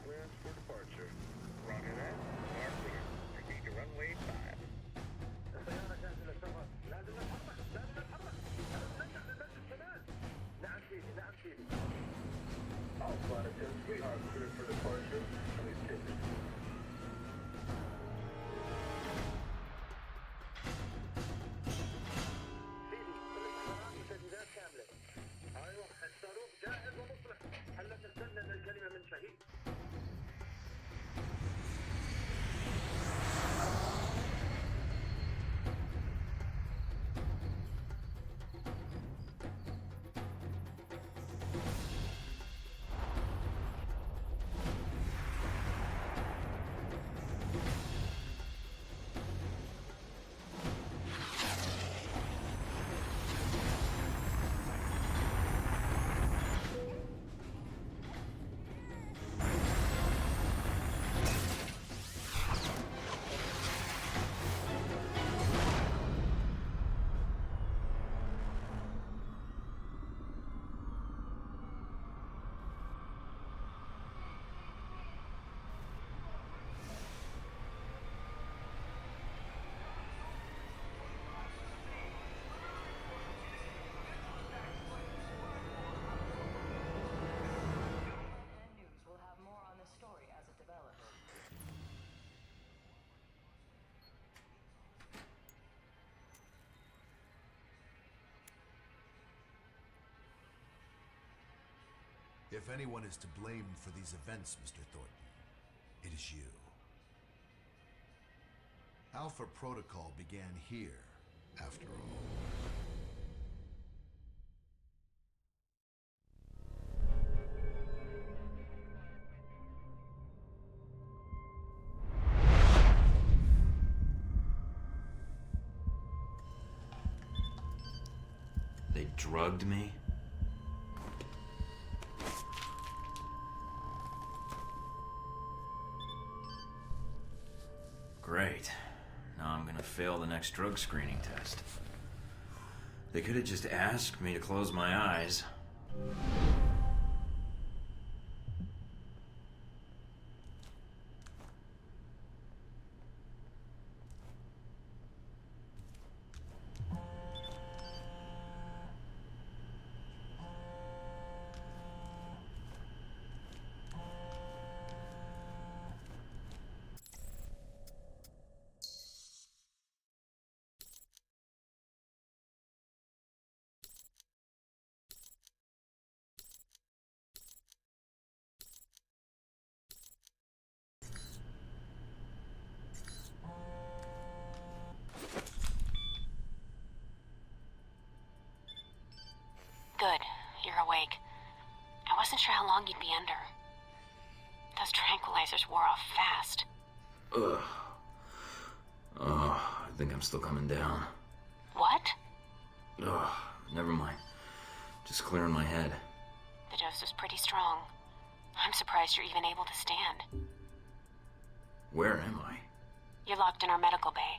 clearance for departure. Roger that. You are clear. Proceed to runway 5. السيارة جاهزة للسفر. لازم نتحرك. لازم نتحرك. لازم نرجع للبلد الشمال. نعم سيدي. نعم سيدي. Alpha 10, we are clear for departure. Please take it. سيدي، الاستخبارات والتجهيزات كاملة. أيوة، الصاروخ جاهز ومصلح. هلا نستنى الكلمة من شهيد. If anyone is to blame for these events, Mr. Thorton, it is you. Alpha Protocol began here, after all. They drugged me? Great. Now I'm gonna fail the next drug screening test. They could have just asked me to close my eyes. Good. You're awake. I wasn't sure how long you'd be under. Those tranquilizers wore off fast. Ugh. Oh, I think I'm still coming down. What? Ugh, never mind. Just clearing my head. The dose was pretty strong. I'm surprised you're even able to stand. Where am I? You're locked in our medical bay.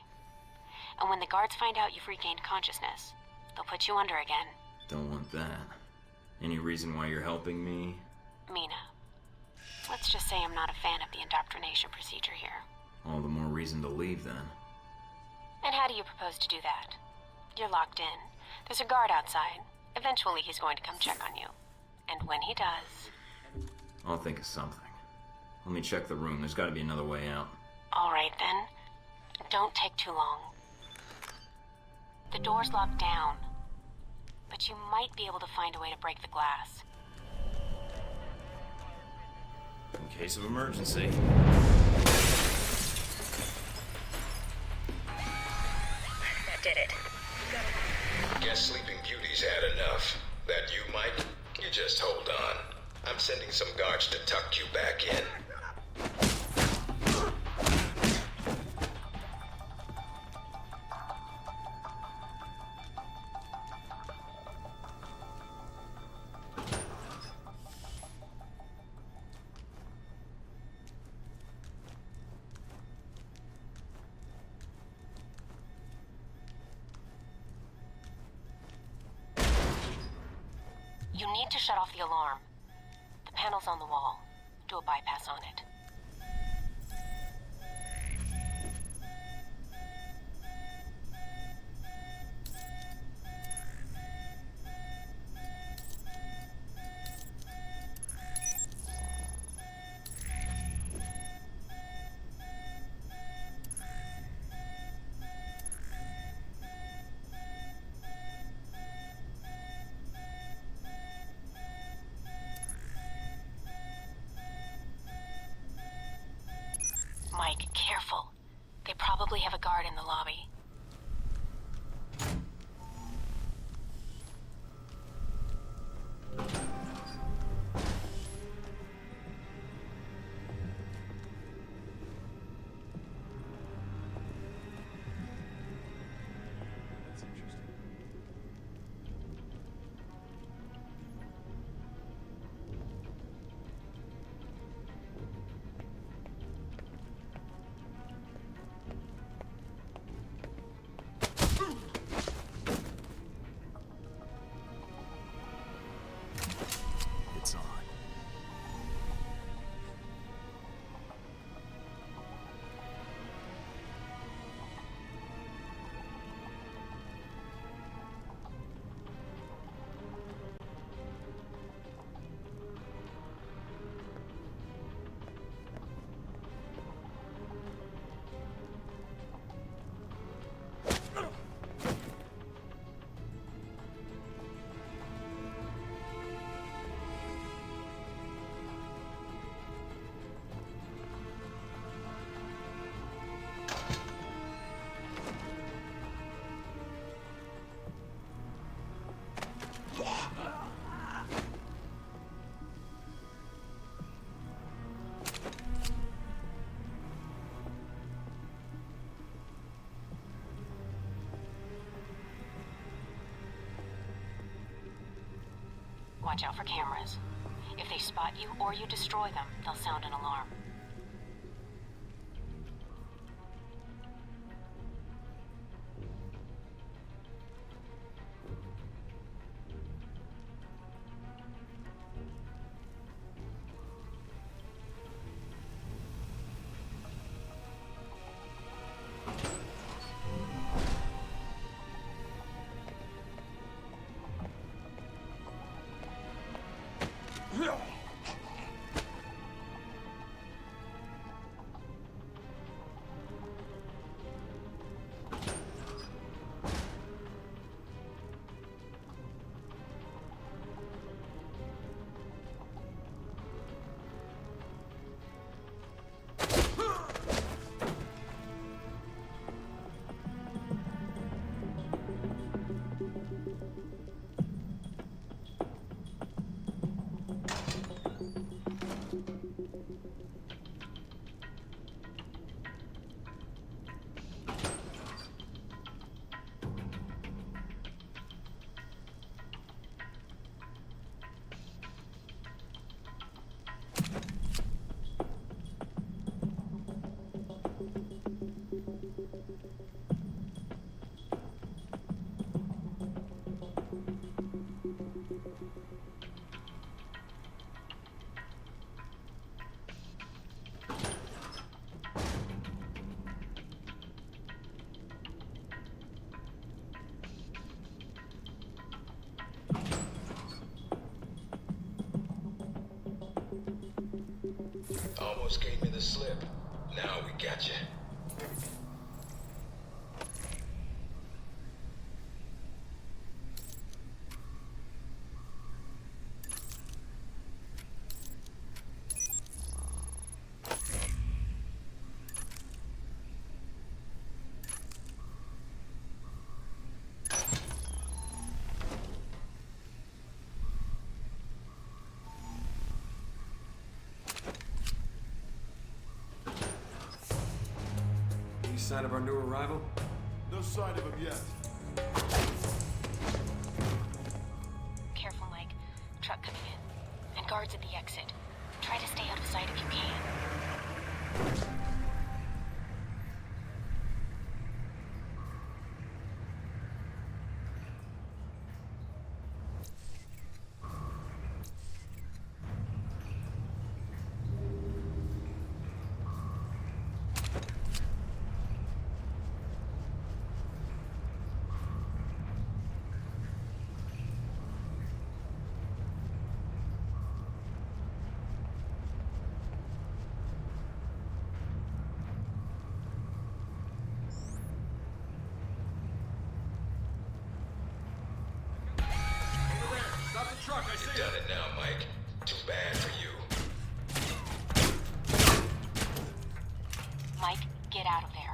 And when the guards find out you've regained consciousness, they'll put you under again. Don't want that. Any reason why you're helping me? Mina. Let's just say I'm not a fan of the indoctrination procedure here. All the more reason to leave, then. And how do you propose to do that? You're locked in. There's a guard outside. Eventually he's going to come check on you. And when he does... I'll think of something. Let me check the room. There's got to be another way out. All right, then. Don't take too long. The door's locked down. But you might be able to find a way to break the glass. In case of emergency. That did it. Guess Sleeping Beauty's had enough. That you, Mike? You just hold on. I'm sending some guards to tuck you back in. You need to shut off the alarm. The panel's on the wall. do a bypass on it. Mike, careful. They probably have a guard in the lobby. That's interesting. It's on. Watch out for cameras. If they spot you or you destroy them, they'll sound an alarm. Almost gave me the slip. Now we got you. Sign of our new arrival? No sign of him yet. Careful, Mike. Truck coming in. And guards at the exit. Try to stay out of sight if you can. Get out of there.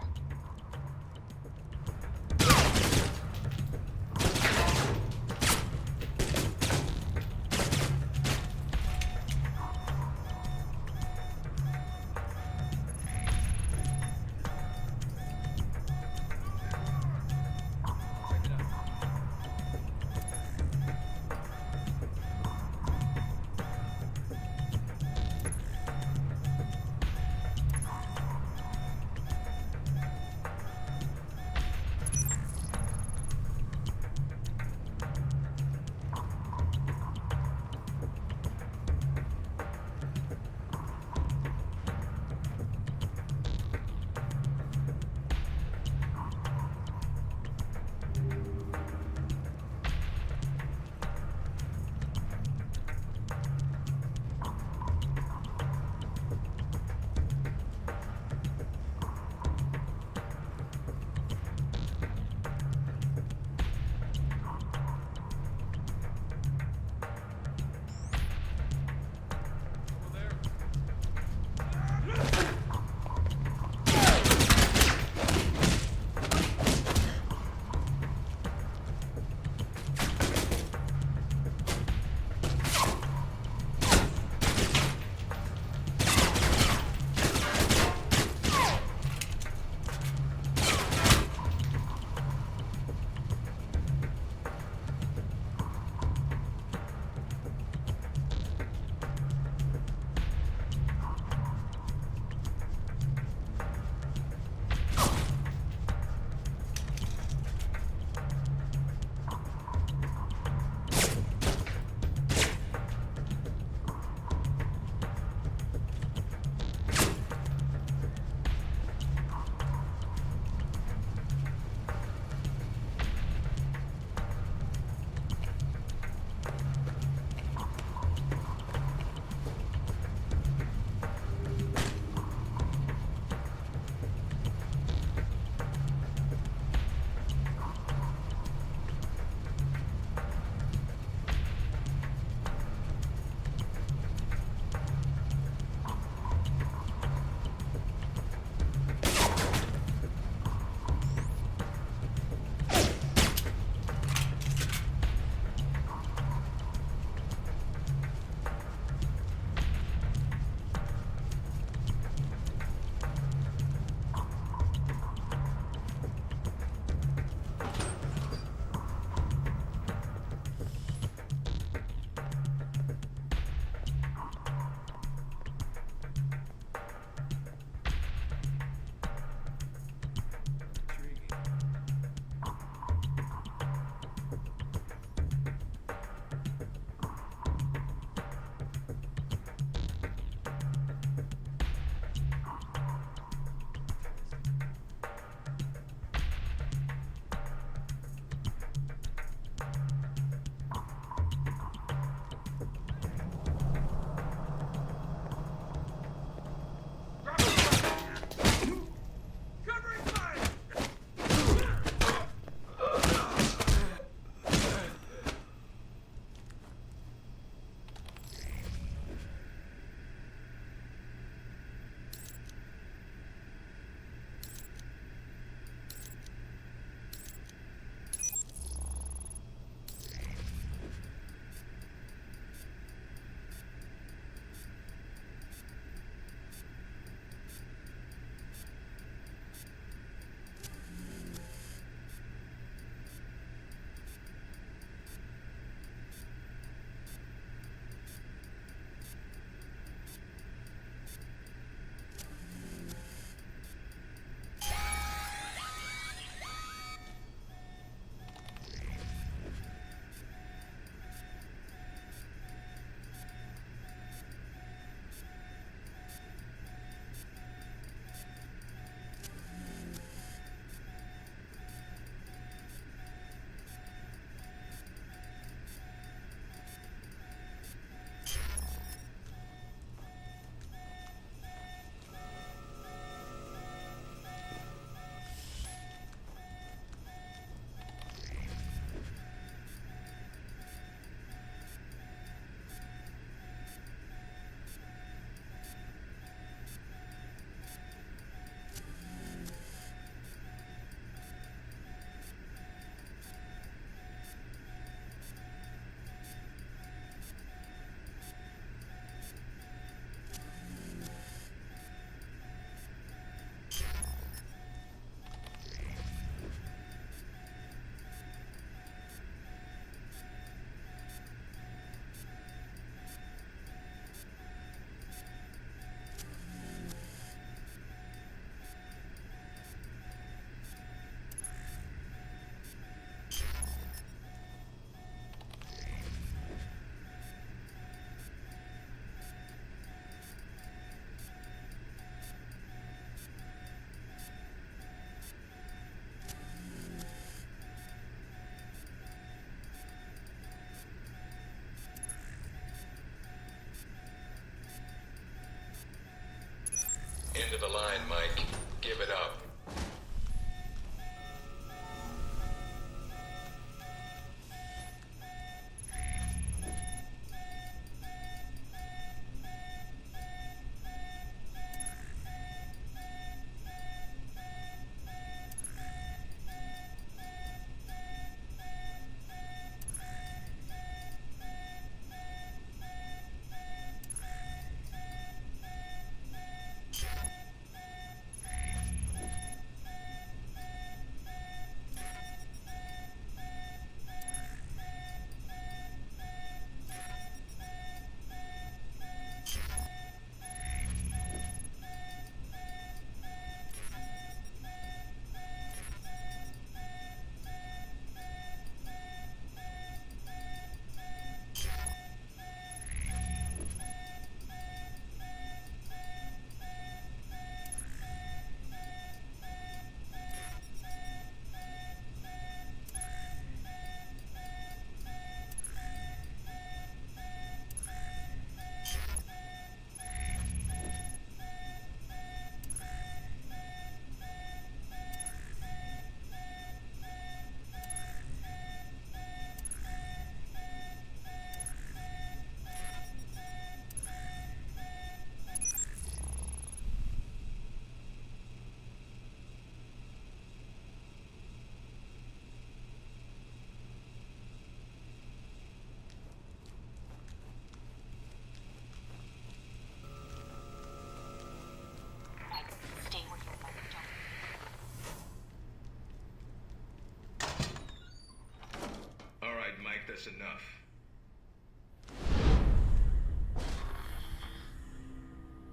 That's enough.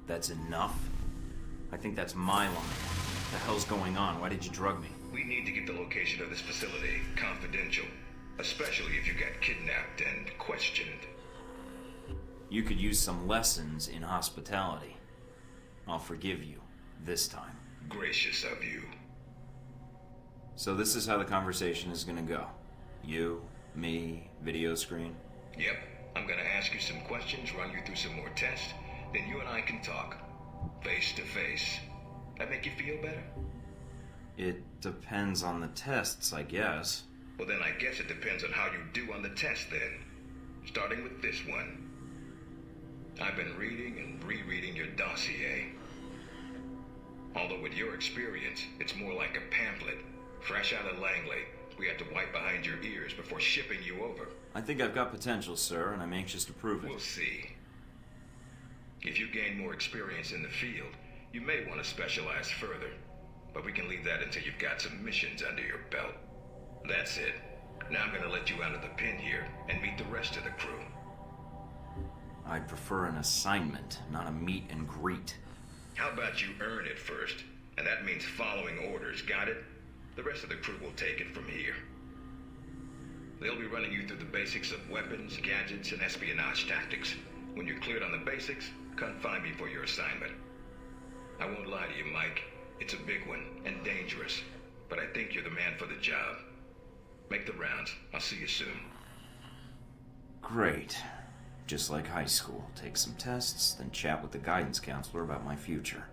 That's enough? I think that's my line. What the hell's going on? Why did you drug me? We need to get the location of this facility confidential, especially if you got kidnapped and questioned. You could use some lessons in hospitality. I'll forgive you, this time. Gracious of you. So this is how the conversation is gonna go. You, me, video screen. Yep, I'm gonna ask you some questions, run you through some more tests, then you and I can talk. Face to face. That make you feel better? It depends on the tests, I guess. Well, then I guess it depends on how you do on the test, then. Starting with this one. I've been reading and rereading your dossier. Although with your experience, it's more like a pamphlet. Fresh out of Langley, we had to wipe behind your ears before shipping you over. I think I've got potential, sir, and I'm anxious to prove it. We'll see. If you gain more experience in the field, you may want to specialize further. But we can leave that until you've got some missions under your belt. That's it. Now I'm gonna let you out of the pen here and meet the rest of the crew. I'd prefer an assignment, not a meet and greet. How about you earn it first? And that means following orders, got it? The rest of the crew will take it from here. They'll be running you through the basics of weapons, gadgets, and espionage tactics. When you're cleared on the basics, come find me for your assignment. I won't lie to you, Mike. It's a big one, and dangerous. But I think you're the man for the job. Make the rounds. I'll see you soon. Great. Just like high school. Take some tests, then chat with the guidance counselor about my future.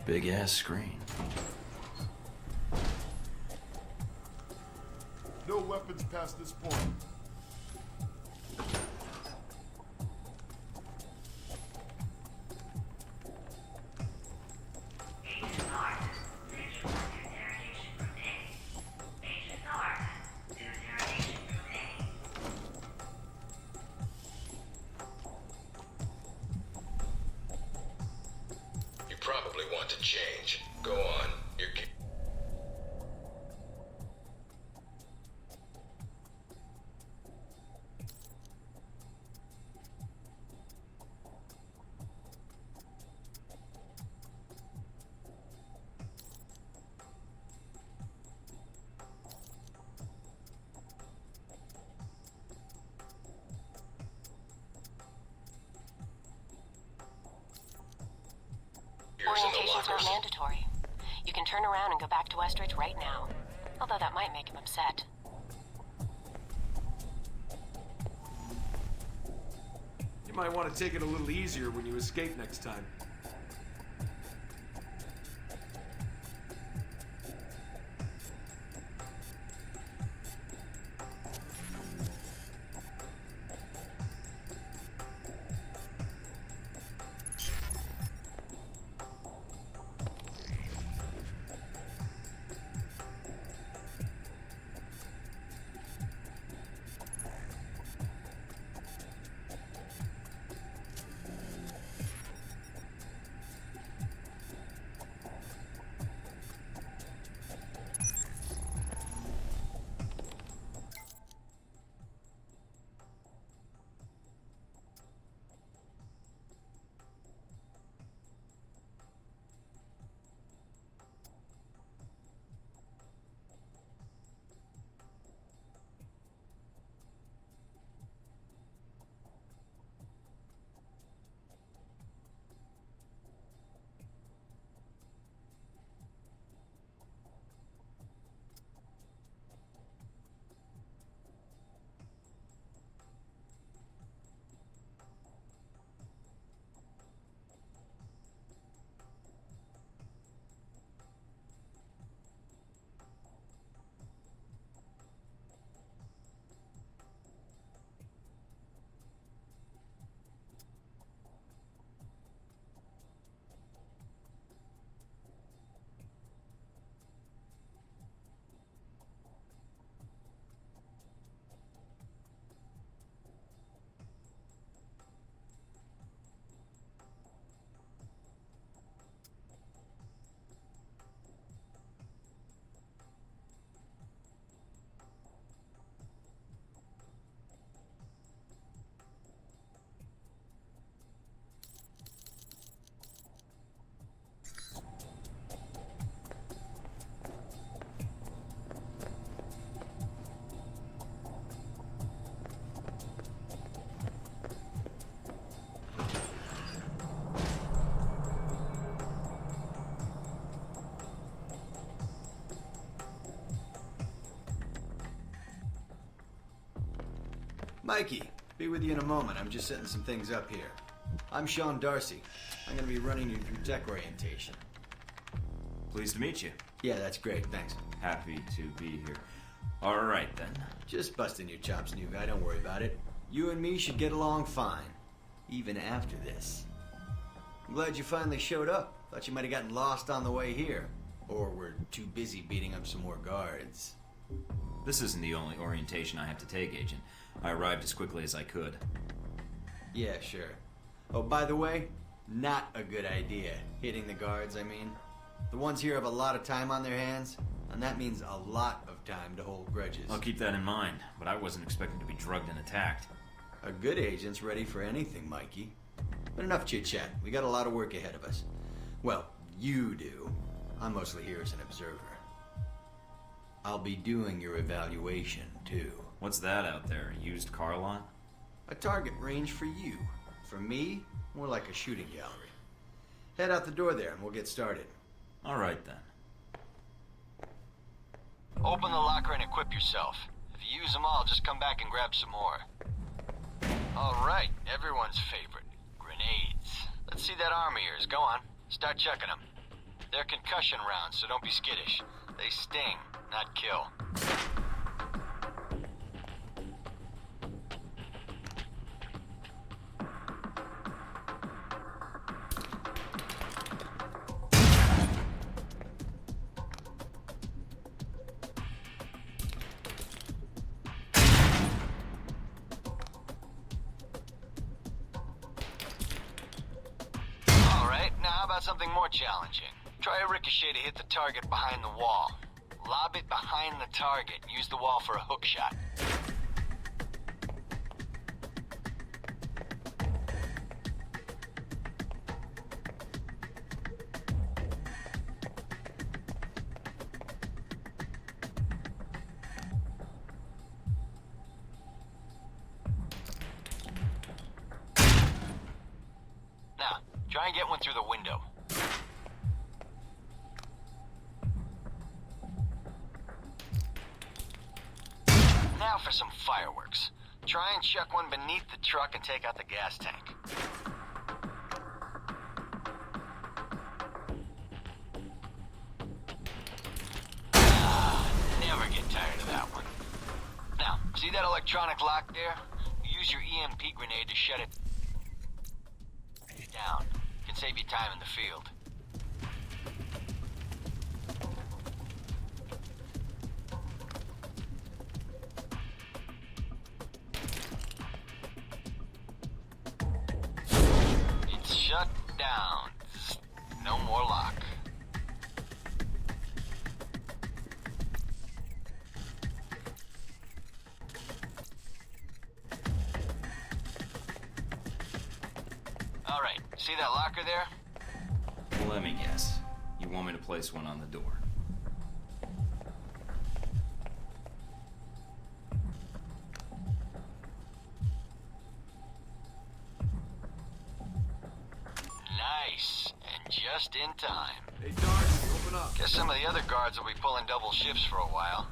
Big ass screen. No weapons past this point. You probably want to change. Go on. You're... Here's in the Orientation's not lockers. mandatory. You can turn around and go back to Westridge right now. Although that might make him upset. You might want to take it a little easier when you escape next time. Mikey, be with you in a moment. I'm just setting some things up here. I'm Sean Darcy. I'm gonna be running you through tech orientation. Pleased to meet you. Yeah, that's great, thanks. Happy to be here. All right, then. Just busting your chops, new guy, don't worry about it. You and me should get along fine, even after this. I'm glad you finally showed up. Thought you might have gotten lost on the way here. Or were too busy beating up some more guards. This isn't the only orientation I have to take, Agent. I arrived as quickly as I could. Yeah, sure. Oh, by the way, not a good idea. Hitting the guards, I mean. The ones here have a lot of time on their hands, and that means a lot of time to hold grudges. I'll keep that in mind, but I wasn't expecting to be drugged and attacked. A good agent's ready for anything, Mikey. But enough chit-chat. We got a lot of work ahead of us. Well, you do. I'm mostly here as an observer. I'll be doing your evaluation, too. What's that out there? A used car lot? A target range for you. For me, more like a shooting gallery. Head out the door there and we'll get started. All right, then. Open the locker and equip yourself. If you use them all, just come back and grab some more. All right, everyone's favorite. Grenades. Let's see that arm of yours. Go on. Start checking them. They're concussion rounds, so don't be skittish. They sting, not kill. Something more challenging. Try a ricochet to hit the target behind the wall. Lob it behind the target and use the wall for a hook shot. Now, try and get one through the window. Now for some fireworks. Try and chuck one beneath the truck and take out the gas tank. Never get tired of that one. Now, see that electronic lock there? Use your EMP grenade to shut it down. Can save you time in the field. It's shut down. No more lock. All right, see that locker there? Well, let me guess. You want me to place one on the door? Nice, and just in time. Hey, Darcy, open up. Guess some of the other guards will be pulling double shifts for a while.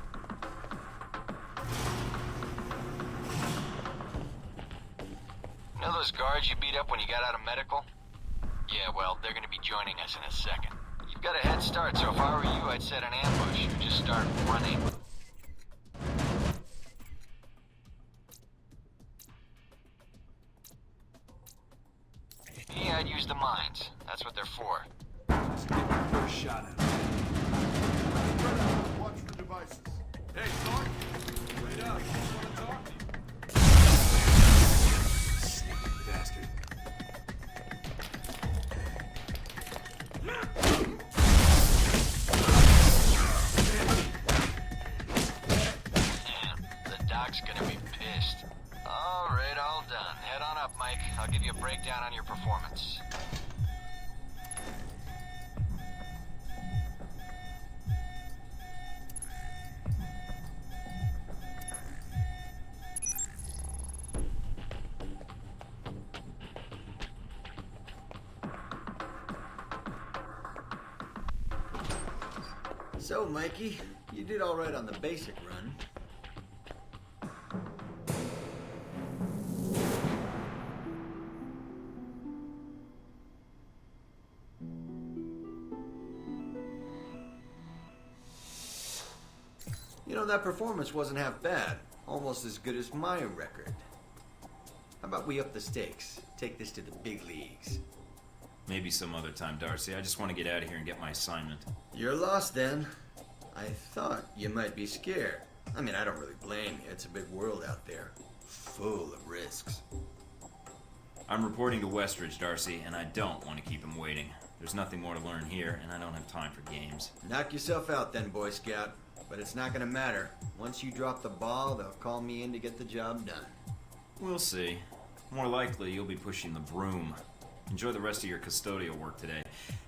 You know those guards you beat up when you got out of medical? Yeah, well, they're gonna be joining us in a second. You've got a head start, so if I were you, I'd set an ambush or just start running. Yeah, I'd use the mines. That's what they're for. Just get the first shot at him. Watch for devices. Hey, Thornton! Wait up. I just want to talk to you. Sneaky bastard. Man, the doc's gonna be pissed. All right, all done. Head on up, Mike. I'll give you a breakdown on your performance. So, Mikey, you did all right on the basic run. You know, that performance wasn't half bad. Almost as good as my record. How about we up the stakes? Take this to the big leagues. Maybe some other time, Darcy. I just want to get out of here and get my assignment. You're lost then. I thought you might be scared. I mean, I don't really blame you. It's a big world out there. Full of risks. I'm reporting to Westridge, Darcy, and I don't want to keep him waiting. There's nothing more to learn here, and I don't have time for games. Knock yourself out then, Boy Scout. But it's not gonna matter. Once you drop the ball, they'll call me in to get the job done. We'll see. More likely, you'll be pushing the broom. Enjoy the rest of your custodial work today,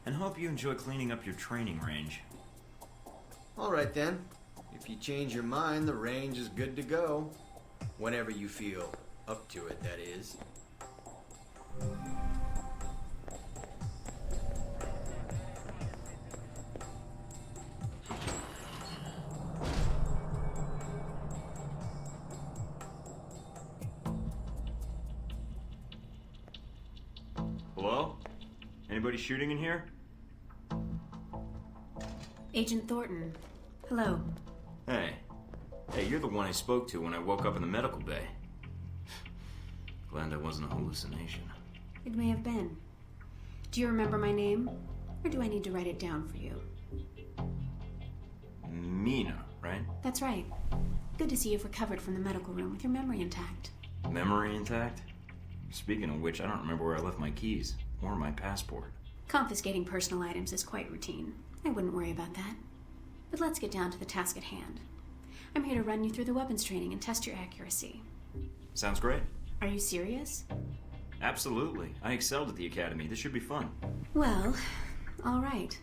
and hope you enjoy cleaning up your training range. All right then. If you change your mind, the range is good to go. Whenever you feel up to it, that is. Hello? Anybody shooting in here? Agent Thornton. Hello. Hey. Hey, you're the one I spoke to when I woke up in the medical bay. Glad that wasn't a hallucination. It may have been. Do you remember my name? Or do I need to write it down for you? Mina, right? That's right. Good to see you've recovered from the medical room with your memory intact. Memory intact? Speaking of which, I don't remember where I left my keys. Or my passport. Confiscating personal items is quite routine. I wouldn't worry about that. But let's get down to the task at hand. I'm here to run you through the weapons training and test your accuracy. Sounds great. Are you serious? Absolutely. I excelled at the academy. This should be fun. Well, all right.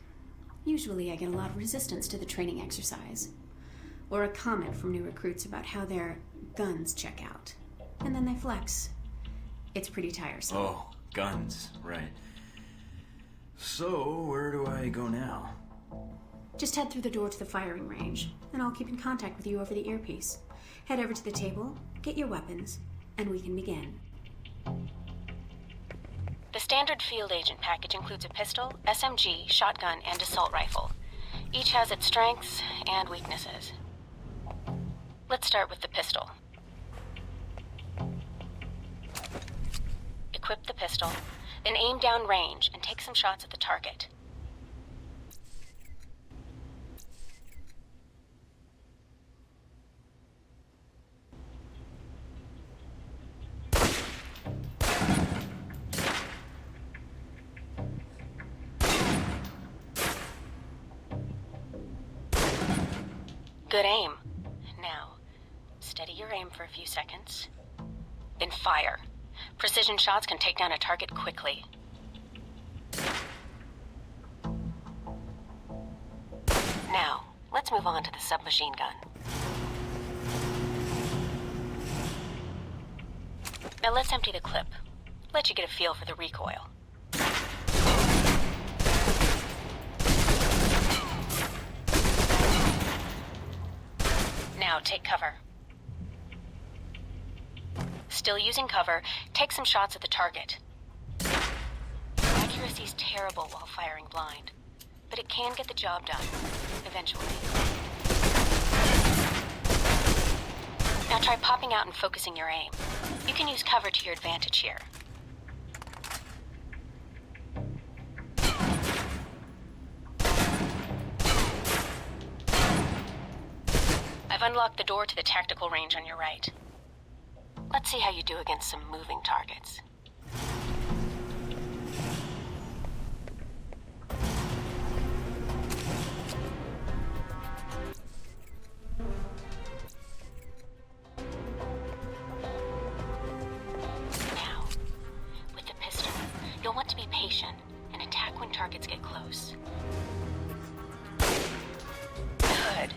Usually I get a lot of resistance to the training exercise. Or a comment from new recruits about how their guns check out. And then they flex. It's pretty tiresome. Oh, guns. Right. So, where do I go now? Just head through the door to the firing range, and I'll keep in contact with you over the earpiece. Head over to the table, get your weapons, and we can begin. The standard field agent package includes a pistol, SMG, shotgun, and assault rifle. Each has its strengths and weaknesses. Let's start with the pistol. Equip the pistol, then aim down range and take some shots at the target. Good aim. Now, steady your aim for a few seconds. Then fire. Precision shots can take down a target quickly. Now, let's move on to the submachine gun. Now let's empty the clip. Let you get a feel for the recoil. Now take cover. Still using cover, take some shots at the target. Accuracy's terrible while firing blind, but it can get the job done, eventually. Now try popping out and focusing your aim. You can use cover to your advantage here. I've unlocked the door to the tactical range on your right. Let's see how you do against some moving targets. Now, with the pistol, you'll want to be patient and attack when targets get close. Good.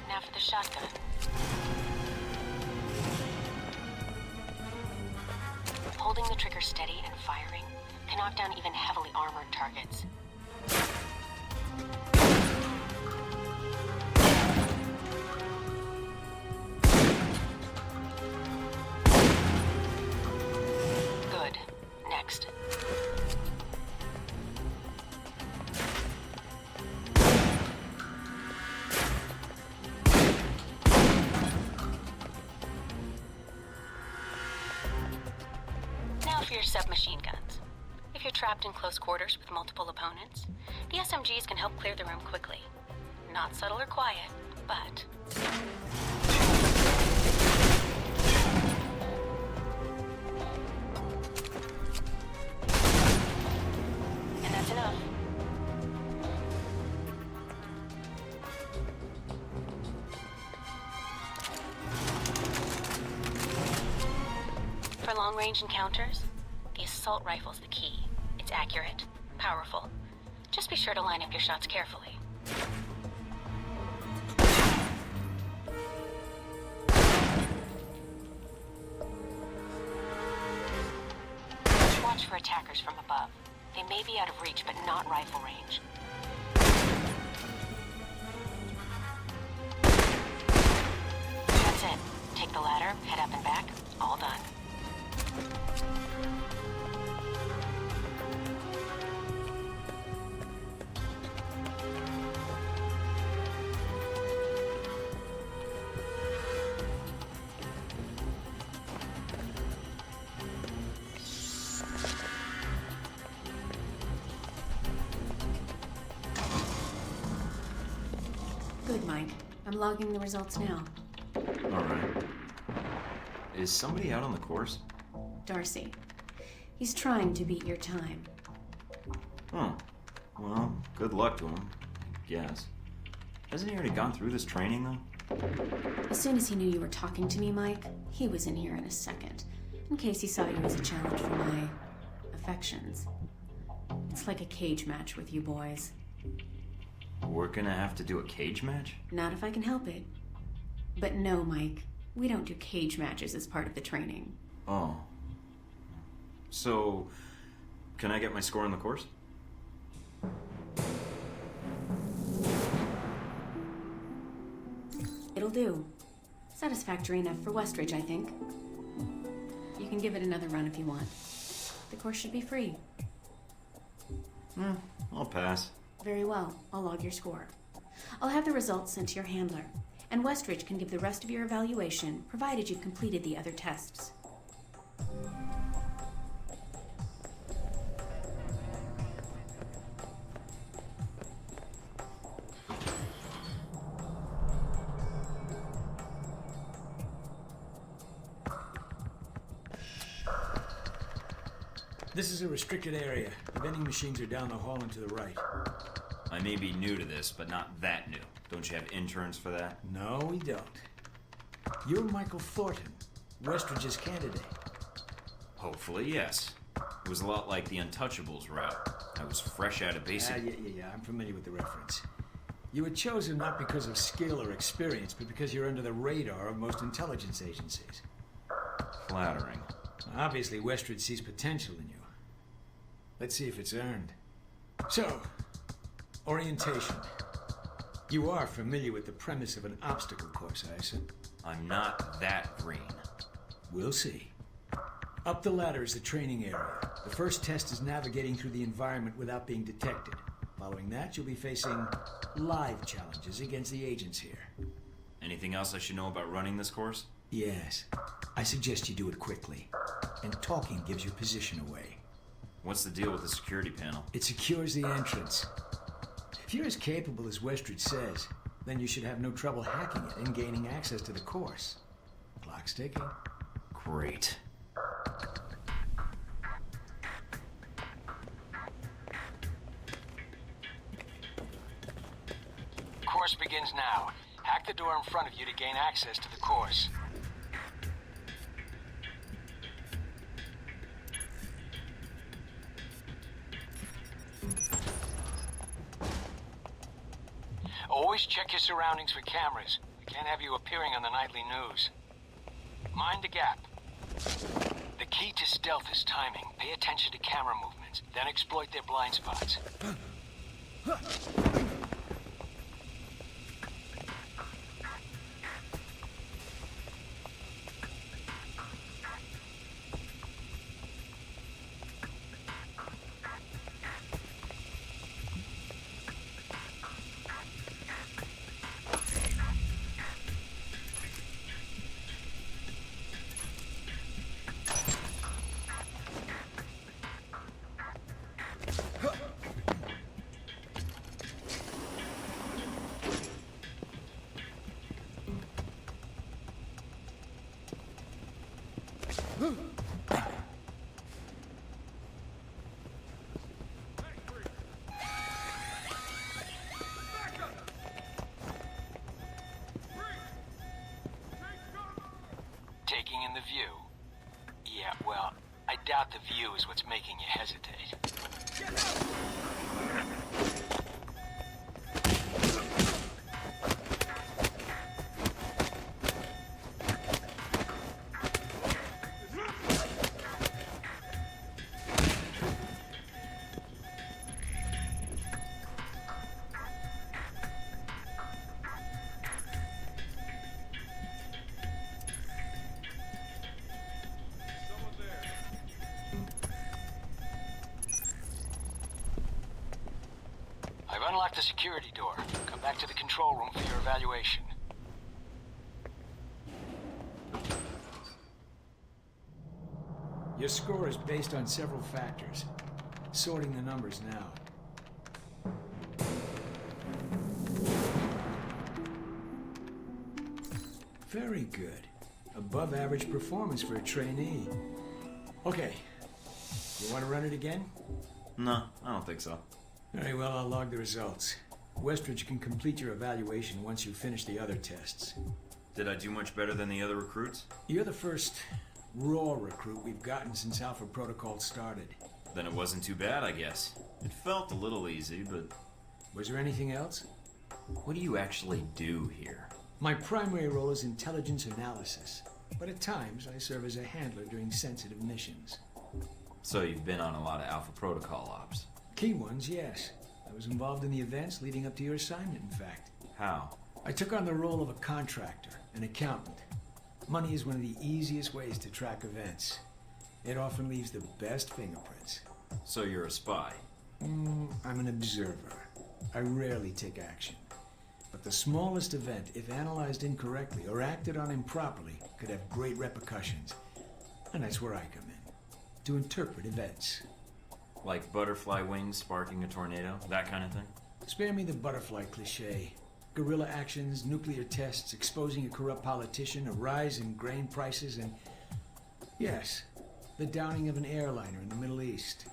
Now for the shotgun. Holding the trigger steady rate and firing can knock down even heavily armored targets. Good. Next. Now for your submachine guns. If you're trapped in close quarters with multiple opponents, the SMGs can help clear the room quickly. Not subtle or quiet, but... And that's enough. For long-range encounters, the assault rifle's the key. It's accurate, powerful. Just be sure to line up your shots carefully. Watch for attackers from above. They may be out of reach, but not rifle range. That's it. Take the ladder, head up and back. All done. Good, Mike. I'm logging the results now. Alright. Is somebody out on the course? Darcy. He's trying to beat your time. Huh. Well, good luck to him, I guess. Hasn't he already gone through this training, though? As soon as he knew you were talking to me, Mike, he was in here in a second, in case he saw you as a challenge for my affections. It's like a cage match with you boys. We're gonna have to do a cage match? Not if I can help it. But no, Mike, we don't do cage matches as part of the training. Oh. So, can I get my score on the course? It'll do. Satisfactory enough for Westridge, I think. You can give it another run if you want. The course should be free. I'll pass. Very well. I'll log your score. I'll have the results sent to your handler, and Westridge can give the rest of your evaluation, provided you've completed the other tests. This is a restricted area. The vending machines are down the hall and to the right. I may be new to this, but not that new. Don't you have interns for that? No, we don't. You're Michael Thorton, Westridge's candidate. Hopefully, yes. It was a lot like the Untouchables route. I was fresh out of basic... Yeah, I'm familiar with the reference. You were chosen not because of skill or experience, but because you're under the radar of most intelligence agencies. Flattering. Obviously, Westridge sees potential in you. Let's see if it's earned. So, orientation. You are familiar with the premise of an obstacle course, I assume? I'm not that green. We'll see. Up the ladder is the training area. The first test is navigating through the environment without being detected. Following that, you'll be facing live challenges against the agents here. Anything else I should know about running this course? Yes. I suggest you do it quickly. And talking gives your position away. What's the deal with the security panel? It secures the entrance. If you're as capable as Westridge says, then you should have no trouble hacking it and gaining access to the course. Clock's ticking. Great. Course begins now. Hack the door in front of you to gain access to the course. Always check your surroundings for cameras. We can't have you appearing on the nightly news. Mind the gap. The key to stealth is timing. Pay attention to camera movements, then exploit their blind spots. Taking in the view? Yeah, well, I doubt the view is what's making you hesitate. I've unlocked the security door. Come back to the control room for your evaluation. Your score is based on several factors. Sorting the numbers now. Very good. Above average performance for a trainee. Okay. You want to run it again? No, I don't think so. Very well, I'll log the results. Westridge can complete your evaluation once you finish the other tests. Did I do much better than the other recruits? You're the first raw recruit we've gotten since Alpha Protocol started. Then it wasn't too bad, I guess. It felt a little easy, but... Was there anything else? What do you actually do here? My primary role is intelligence analysis, but at times I serve as a handler during sensitive missions. So you've been on a lot of Alpha Protocol ops? Key ones, yes. I was involved in the events leading up to your assignment, in fact. How? I took on the role of a contractor, an accountant. Money is one of the easiest ways to track events. It often leaves the best fingerprints. So you're a spy? I'm an observer. I rarely take action. But the smallest event, if analyzed incorrectly or acted on improperly, could have great repercussions. And that's where I come in, to interpret events. Like butterfly wings sparking a tornado? That kind of thing? Spare me the butterfly cliché. Guerrilla actions, nuclear tests, exposing a corrupt politician, a rise in grain prices, and... yes, the downing of an airliner in the Middle East.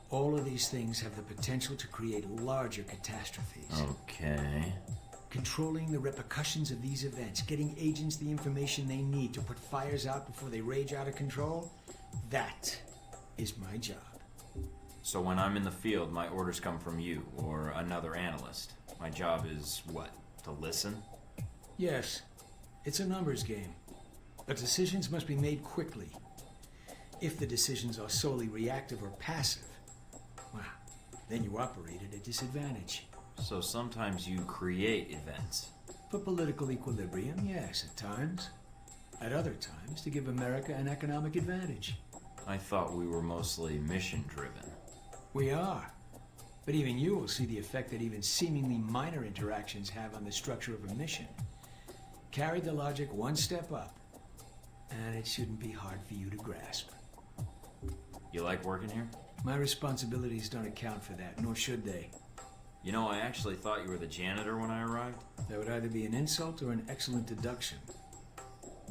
All of these things have the potential to create larger catastrophes. Okay. Controlling the repercussions of these events, getting agents the information they need to put fires out before they rage out of control, that is my job. So when I'm in the field, my orders come from you, or another analyst. My job is, what, to listen? Yes. It's a numbers game. But decisions must be made quickly. If the decisions are solely reactive or passive, well, then you operate at a disadvantage. So sometimes you create events. For political equilibrium, yes, at times. At other times, to give America an economic advantage. I thought we were mostly mission-driven. We are. But even you will see the effect that even seemingly minor interactions have on the structure of a mission. Carry the logic one step up, and it shouldn't be hard for you to grasp. You like working here? My responsibilities don't account for that, nor should they. You know, I actually thought you were the janitor when I arrived. That would either be an insult or an excellent deduction.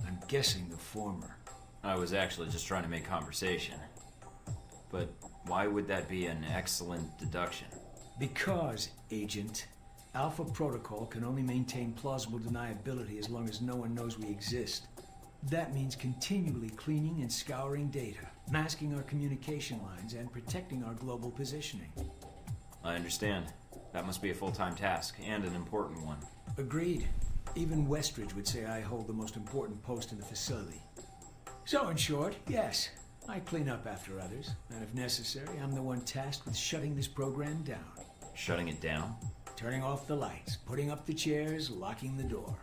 I'm guessing the former. I was actually just trying to make conversation. But why would that be an excellent deduction? Because, Agent, Alpha Protocol can only maintain plausible deniability as long as no one knows we exist. That means continually cleaning and scouring data, masking our communication lines, and protecting our global positioning. I understand. That must be a full-time task, and an important one. Agreed. Even Westridge would say I hold the most important post in the facility. So, in short, yes, I clean up after others, and if necessary, I'm the one tasked with shutting this program down. Shutting it down? Turning off the lights, putting up the chairs, locking the door.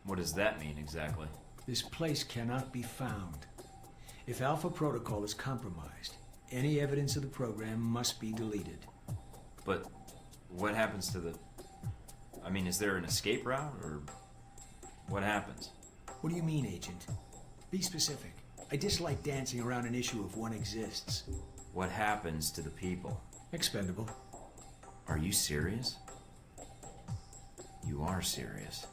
What does that mean exactly? This place cannot be found. If Alpha Protocol is compromised, any evidence of the program must be deleted. But what happens to the... I mean, is there an escape route, or what happens? What do you mean, Agent? Be specific. I dislike dancing around an issue if one exists. What happens to the people? Expendable. Are you serious? You are serious.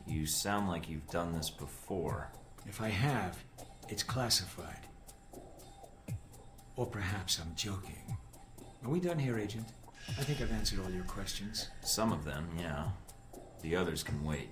You sound like you've done this before. If I have, it's classified. Or perhaps I'm joking. Are we done here, Agent? I think I've answered all your questions. Some of them, yeah. The others can wait.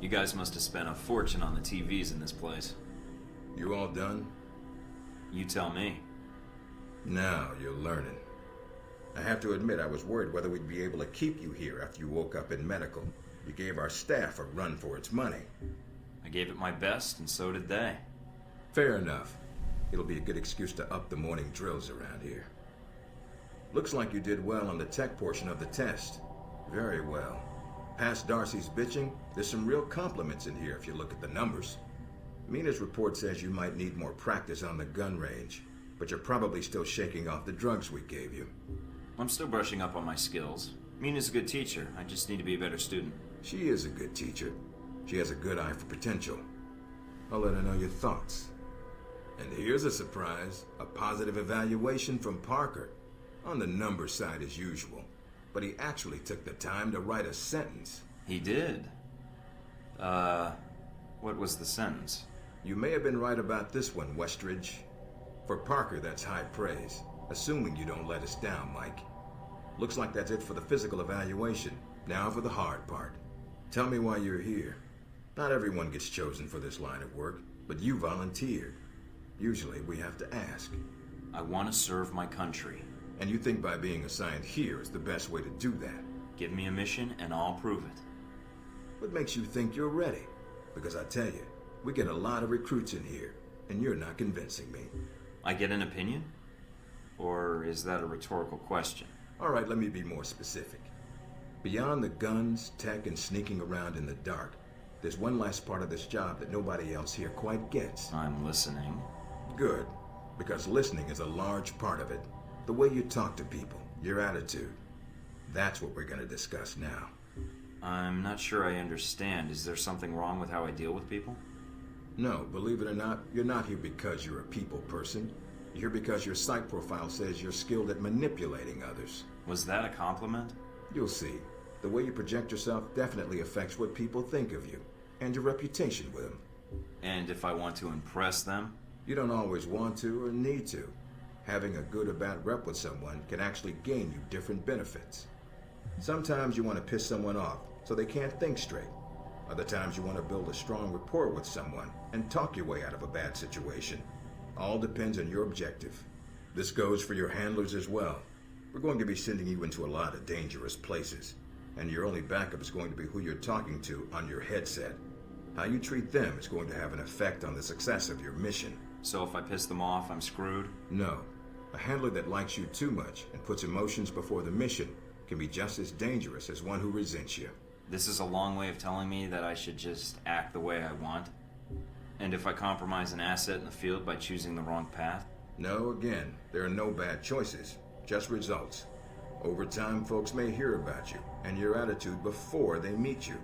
You guys must have spent a fortune on the TVs in this place. You all done? You tell me. Now you're learning. I have to admit I was worried whether we'd be able to keep you here after you woke up in medical. You gave our staff a run for its money. I gave it my best, and so did they. Fair enough. It'll be a good excuse to up the morning drills around here. Looks like you did well on the tech portion of the test. Very well. Past Darcy's bitching, there's some real compliments in here if you look at the numbers. Mina's report says you might need more practice on the gun range, but you're probably still shaking off the drugs we gave you. I'm still brushing up on my skills. Mina's a good teacher. I just need to be a better student. She is a good teacher. She has a good eye for potential. I'll let her know your thoughts. And here's a surprise, a positive evaluation from Parker. On the number side as usual. But he actually took the time to write a sentence. He did? What was the sentence? You may have been right about this one, Westridge. For Parker, that's high praise. Assuming you don't let us down, Mike. Looks like that's it for the physical evaluation. Now for the hard part. Tell me why you're here. Not everyone gets chosen for this line of work, but you volunteered. Usually we have to ask. I want to serve my country. And you think by being assigned here is the best way to do that? Give me a mission and I'll prove it. What makes you think you're ready? Because I tell you, we get a lot of recruits in here, and you're not convincing me. I get an opinion? Or is that a rhetorical question? All right, let me be more specific. Beyond the guns, tech, and sneaking around in the dark, there's one last part of this job that nobody else here quite gets. I'm listening. Good, because listening is a large part of it. The way you talk to people, your attitude. That's what we're going to discuss now. I'm not sure I understand. Is there something wrong with how I deal with people? No, believe it or not, you're not here because you're a people person. You're here because your psych profile says you're skilled at manipulating others. Was that a compliment? You'll see. The way you project yourself definitely affects what people think of you, and your reputation with them. And if I want to impress them? You don't always want to or need to. Having a good or bad rep with someone can actually gain you different benefits. Sometimes you want to piss someone off so they can't think straight. Other times you want to build a strong rapport with someone and talk your way out of a bad situation. All depends on your objective. This goes for your handlers as well. We're going to be sending you into a lot of dangerous places, and your only backup is going to be who you're talking to on your headset. How you treat them is going to have an effect on the success of your mission. So if I piss them off, I'm screwed? No. A handler that likes you too much and puts emotions before the mission can be just as dangerous as one who resents you. This is a long way of telling me that I should just act the way I want? And if I compromise an asset in the field by choosing the wrong path? No, again, there are no bad choices, just results. Over time, folks may hear about you and your attitude before they meet you.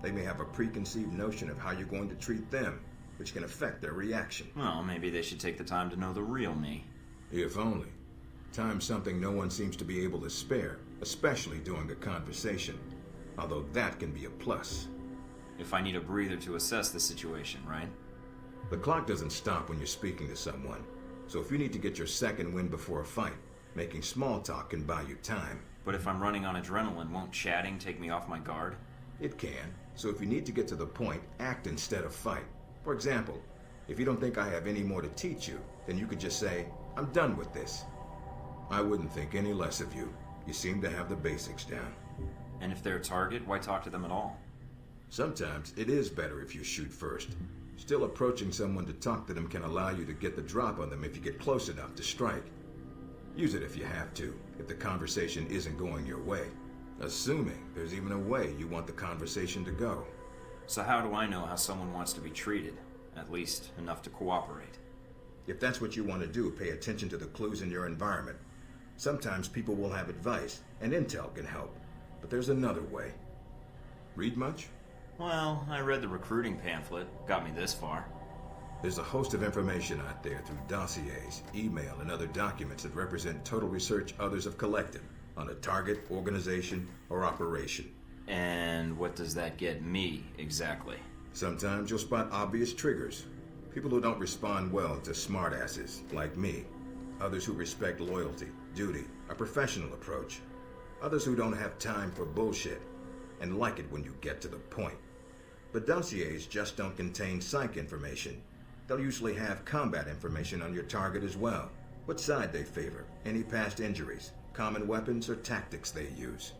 They may have a preconceived notion of how you're going to treat them, which can affect their reaction. Well, maybe they should take the time to know the real me. If only. Time's something no one seems to be able to spare, especially during a conversation. Although that can be a plus. If I need a breather to assess the situation, right? The clock doesn't stop when you're speaking to someone. So if you need to get your second win before a fight, making small talk can buy you time. But if I'm running on adrenaline, won't chatting take me off my guard? It can. So if you need to get to the point, act instead of fight. For example, if you don't think I have any more to teach you, then you could just say, I'm done with this. I wouldn't think any less of you. You seem to have the basics down. And if they're a target, why talk to them at all? Sometimes it is better if you shoot first. Still, approaching someone to talk to them can allow you to get the drop on them if you get close enough to strike. Use it if you have to, if the conversation isn't going your way. Assuming there's even a way you want the conversation to go. So how do I know how someone wants to be treated? At least enough to cooperate. If that's what you want to do, pay attention to the clues in your environment. Sometimes people will have advice, and intel can help. But there's another way. Read much? Well, I read the recruiting pamphlet. Got me this far. There's a host of information out there through dossiers, email, and other documents that represent total research others have collected on a target, organization, or operation. And what does that get me, exactly? Sometimes you'll spot obvious triggers. People who don't respond well to smartasses, like me. Others who respect loyalty, duty, a professional approach. Others who don't have time for bullshit, and like it when you get to the point. But dossiers just don't contain psych information. They'll usually have combat information on your target as well. What side they favor, any past injuries, common weapons or tactics they use.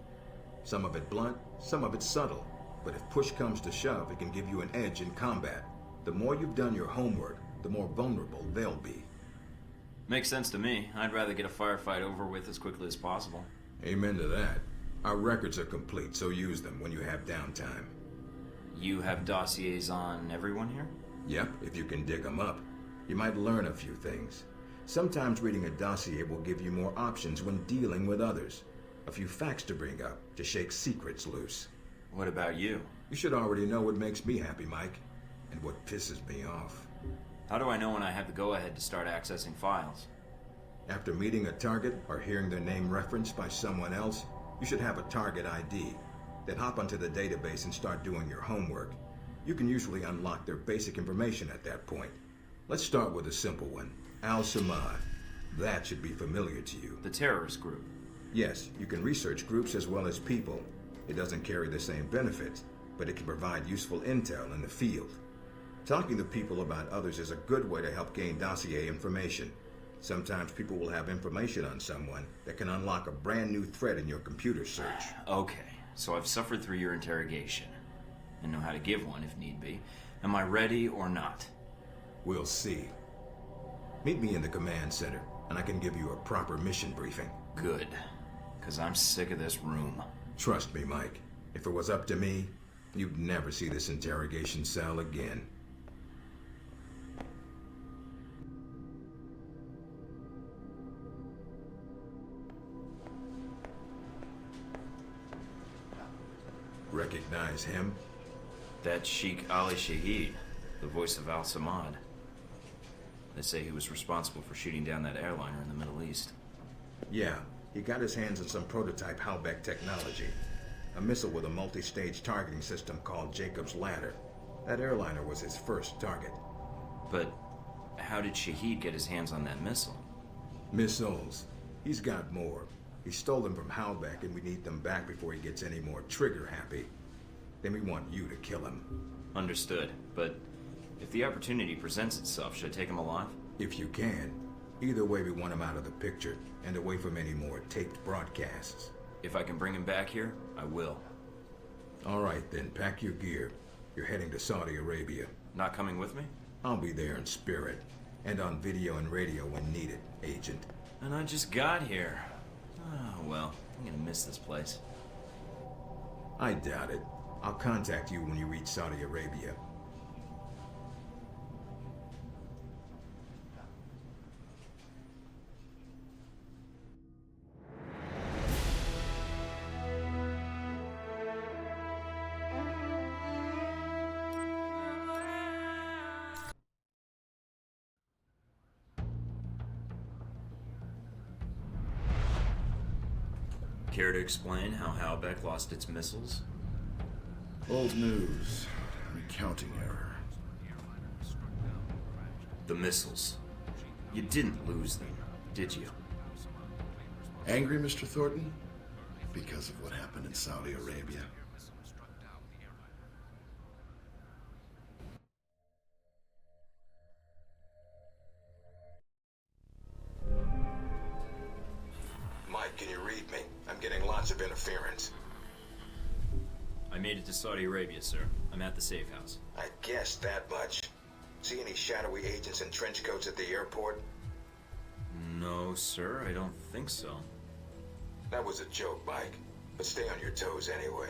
Some of it blunt, some of it subtle. But if push comes to shove, it can give you an edge in combat. The more you've done your homework, the more vulnerable they'll be. Makes sense to me. I'd rather get a firefight over with as quickly as possible. Amen to that. Our records are complete, so use them when you have downtime. You have dossiers on everyone here? Yep, if you can dig them up. You might learn a few things. Sometimes reading a dossier will give you more options when dealing with others. A few facts to bring up, to shake secrets loose. What about you? You should already know what makes me happy, Mike, and what pisses me off. How do I know when I have the go-ahead to start accessing files? After meeting a target or hearing their name referenced by someone else, you should have a target ID. Then hop onto the database and start doing your homework. You can usually unlock their basic information at that point. Let's start with a simple one. Al-Samad. That should be familiar to you. The terrorist group? Yes, you can research groups as well as people. It doesn't carry the same benefits, but it can provide useful intel in the field. Talking to people about others is a good way to help gain dossier information. Sometimes people will have information on someone that can unlock a brand new thread in your computer search. Okay, so I've suffered through your interrogation and know how to give one if need be. Am I ready or not? We'll see. Meet me in the command center, and I can give you a proper mission briefing. Good, because I'm sick of this room. Trust me, Mike. If it was up to me, you'd never see this interrogation cell again. Recognize him? That's Sheikh Ali Shahid, the voice of Al-Samad. They say he was responsible for shooting down that airliner in the Middle East. Yeah, he got his hands on some prototype Halbeck technology. A missile with a multi-stage targeting system called Jacob's Ladder. That airliner was his first target. But how did Shahid get his hands on that missile? Missiles. He's got more. He stole them from Halbeck, and we need them back before he gets any more trigger-happy. Then we want you to kill him. Understood, but if the opportunity presents itself, should I take him alive? If you can. Either way, we want him out of the picture, and away from any more taped broadcasts. If I can bring him back here, I will. All right, then, pack your gear. You're heading to Saudi Arabia. Not coming with me? I'll be there in spirit, and on video and radio when needed, Agent. And I just got here. Oh, well, I'm gonna miss this place. I doubt it. I'll contact you when you reach Saudi Arabia. Care to explain how Halbeck lost its missiles? Old news. Recounting error. The missiles. You didn't lose them, did you? Angry, Mr. Thornton? Because of what happened in Saudi Arabia? Mike, can you read me? I'm getting lots of interference. I made it to Saudi Arabia, sir. I'm at the safe house. I guessed that much. See any shadowy agents in trench coats at the airport? No, sir, I don't think so. That was a joke, Mike. But stay on your toes anyway.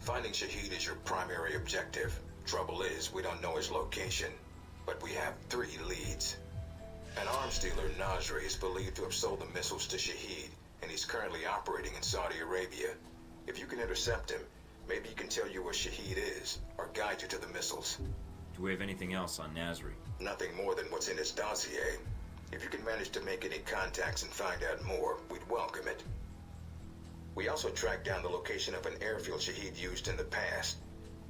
Finding Shahid is your primary objective. Trouble is, we don't know his location. But we have 3 leads. An arms dealer, Nasri, is believed to have sold the missiles to Shahid, and he's currently operating in Saudi Arabia. If you can intercept him, maybe he can tell you where Shahid is, or guide you to the missiles. Do we have anything else on Nasri? Nothing more than what's in his dossier. If you can manage to make any contacts and find out more, we'd welcome it. We also tracked down the location of an airfield Shahid used in the past.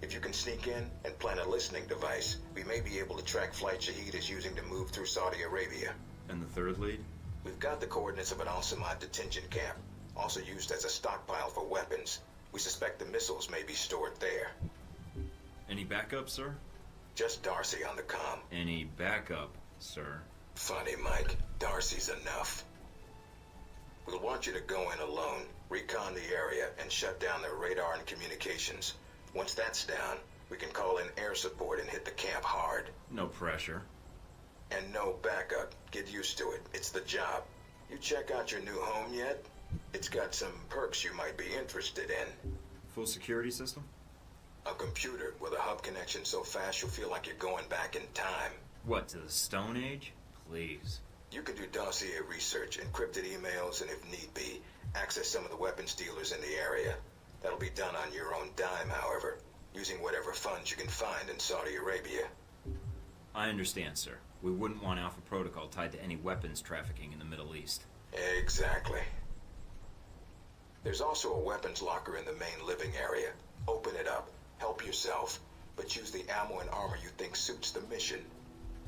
If you can sneak in and plant a listening device, we may be able to track flights Shahid is using to move through Saudi Arabia. And the third lead? We've got the coordinates of an Al-Samad detention camp, also used as a stockpile for weapons. We suspect the missiles may be stored there. Any backup, sir? Just Darcy on the comm. Any backup, sir? Funny, Mike. Darcy's enough. We'll want you to go in alone, recon the area, and shut down their radar and communications. Once that's down, we can call in air support and hit the camp hard. No pressure. And no backup. Get used to it. It's the job. You check out your new home yet? It's got some perks you might be interested in. Full security system? A computer with a hub connection so fast you'll feel like you're going back in time. What, to the Stone Age? Please. You can do dossier research, encrypted emails, and if need be, access some of the weapons dealers in the area. That'll be done on your own dime, however, using whatever funds you can find in Saudi Arabia. I understand, sir. We wouldn't want Alpha Protocol tied to any weapons trafficking in the Middle East. Exactly. There's also a weapons locker in the main living area. Open it up, help yourself, but use the ammo and armor you think suits the mission.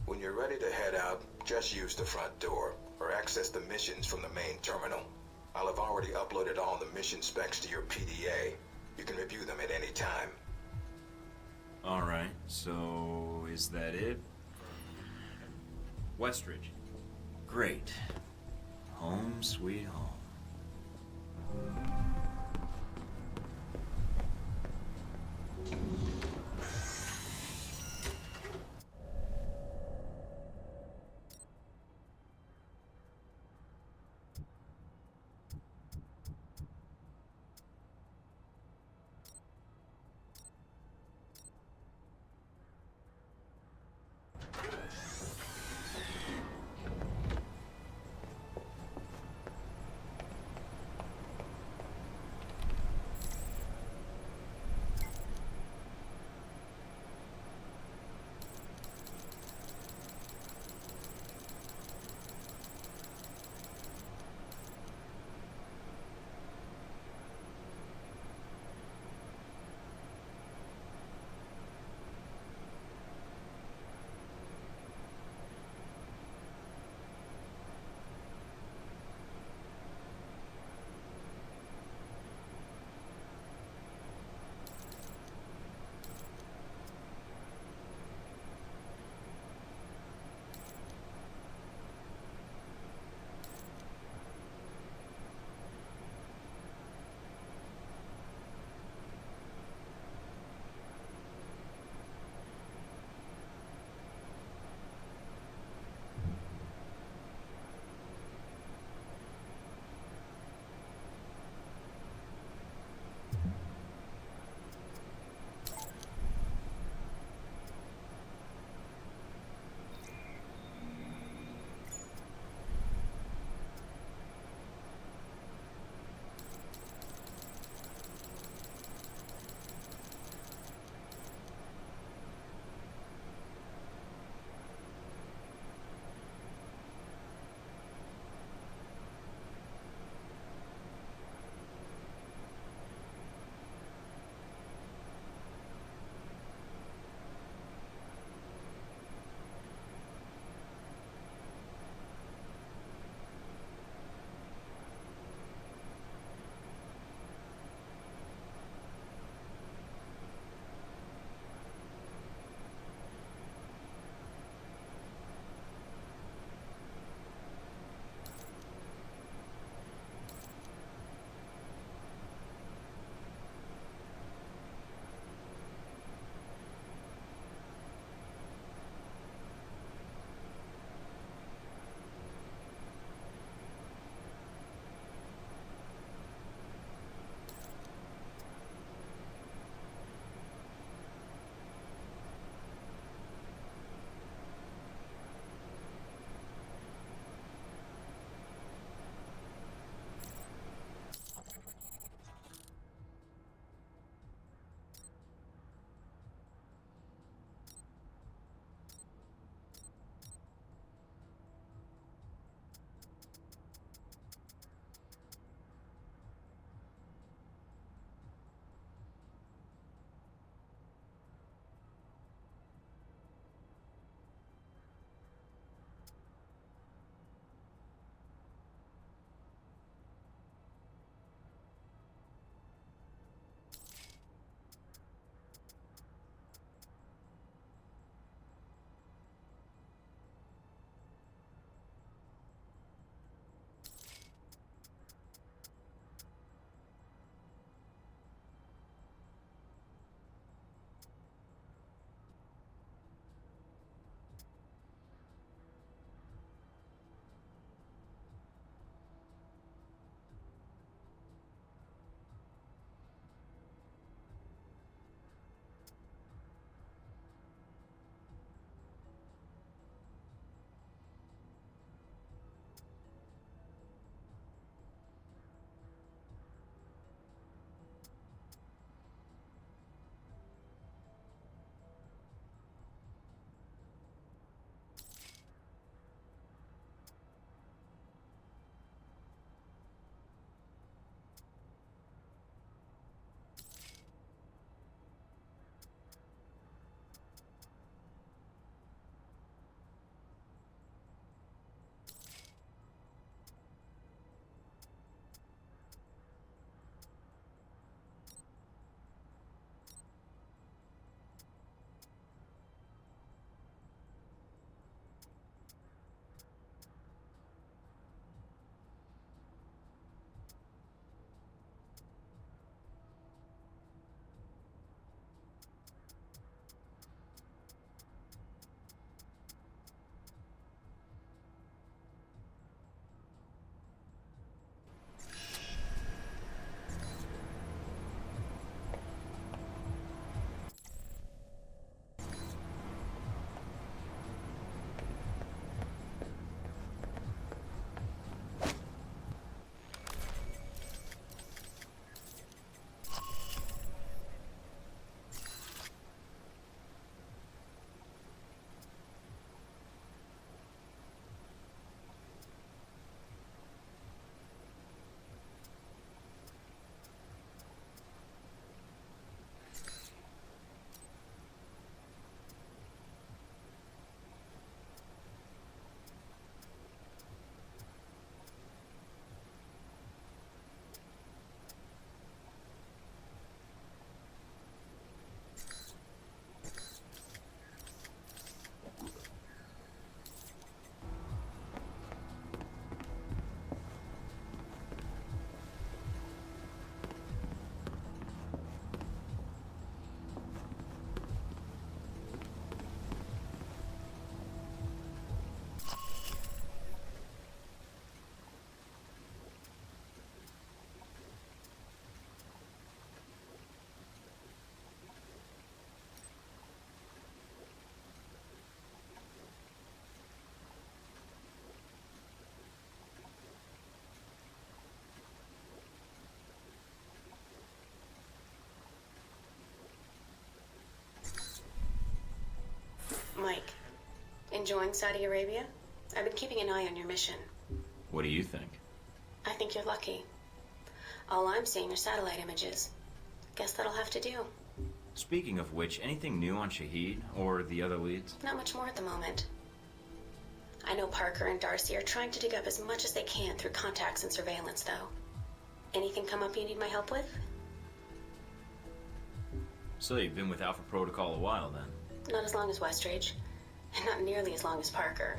When you're ready to head out, just use the front door, or access the missions from the main terminal. I'll have already uploaded all the mission specs to your PDA. You can review them at any time. Alright, so is that it? Westridge. Great. Home sweet home. Enjoying Saudi Arabia? I've been keeping an eye on your mission. What do you think? I think you're lucky. All I'm seeing are satellite images. Guess that'll have to do. Speaking of which, anything new on Shahid or the other leads? Not much more at the moment. I know Parker and Darcy are trying to dig up as much as they can through contacts and surveillance, though. Anything come up you need my help with? So you've been with Alpha Protocol a while, then? Not as long as Westridge, and not nearly as long as Parker.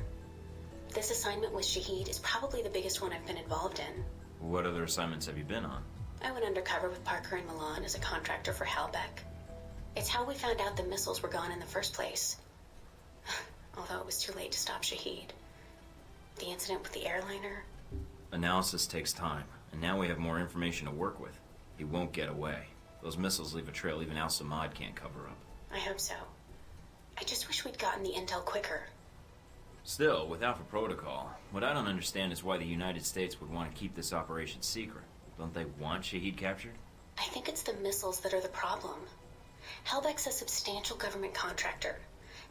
This assignment with Shahid is probably the biggest one I've been involved in. What other assignments have you been on? I went undercover with Parker in Milan as a contractor for Halbeck. It's how we found out the missiles were gone in the first place. Although it was too late to stop Shahid. The incident with the airliner... Analysis takes time, and now we have more information to work with. He won't get away. Those missiles leave a trail even Al-Samad can't cover up. I hope so. I just wish we'd gotten the intel quicker. Still, with Alpha Protocol, what I don't understand is why the United States would want to keep this operation secret. Don't they want Shahid captured? I think it's the missiles that are the problem. Halbeck's a substantial government contractor.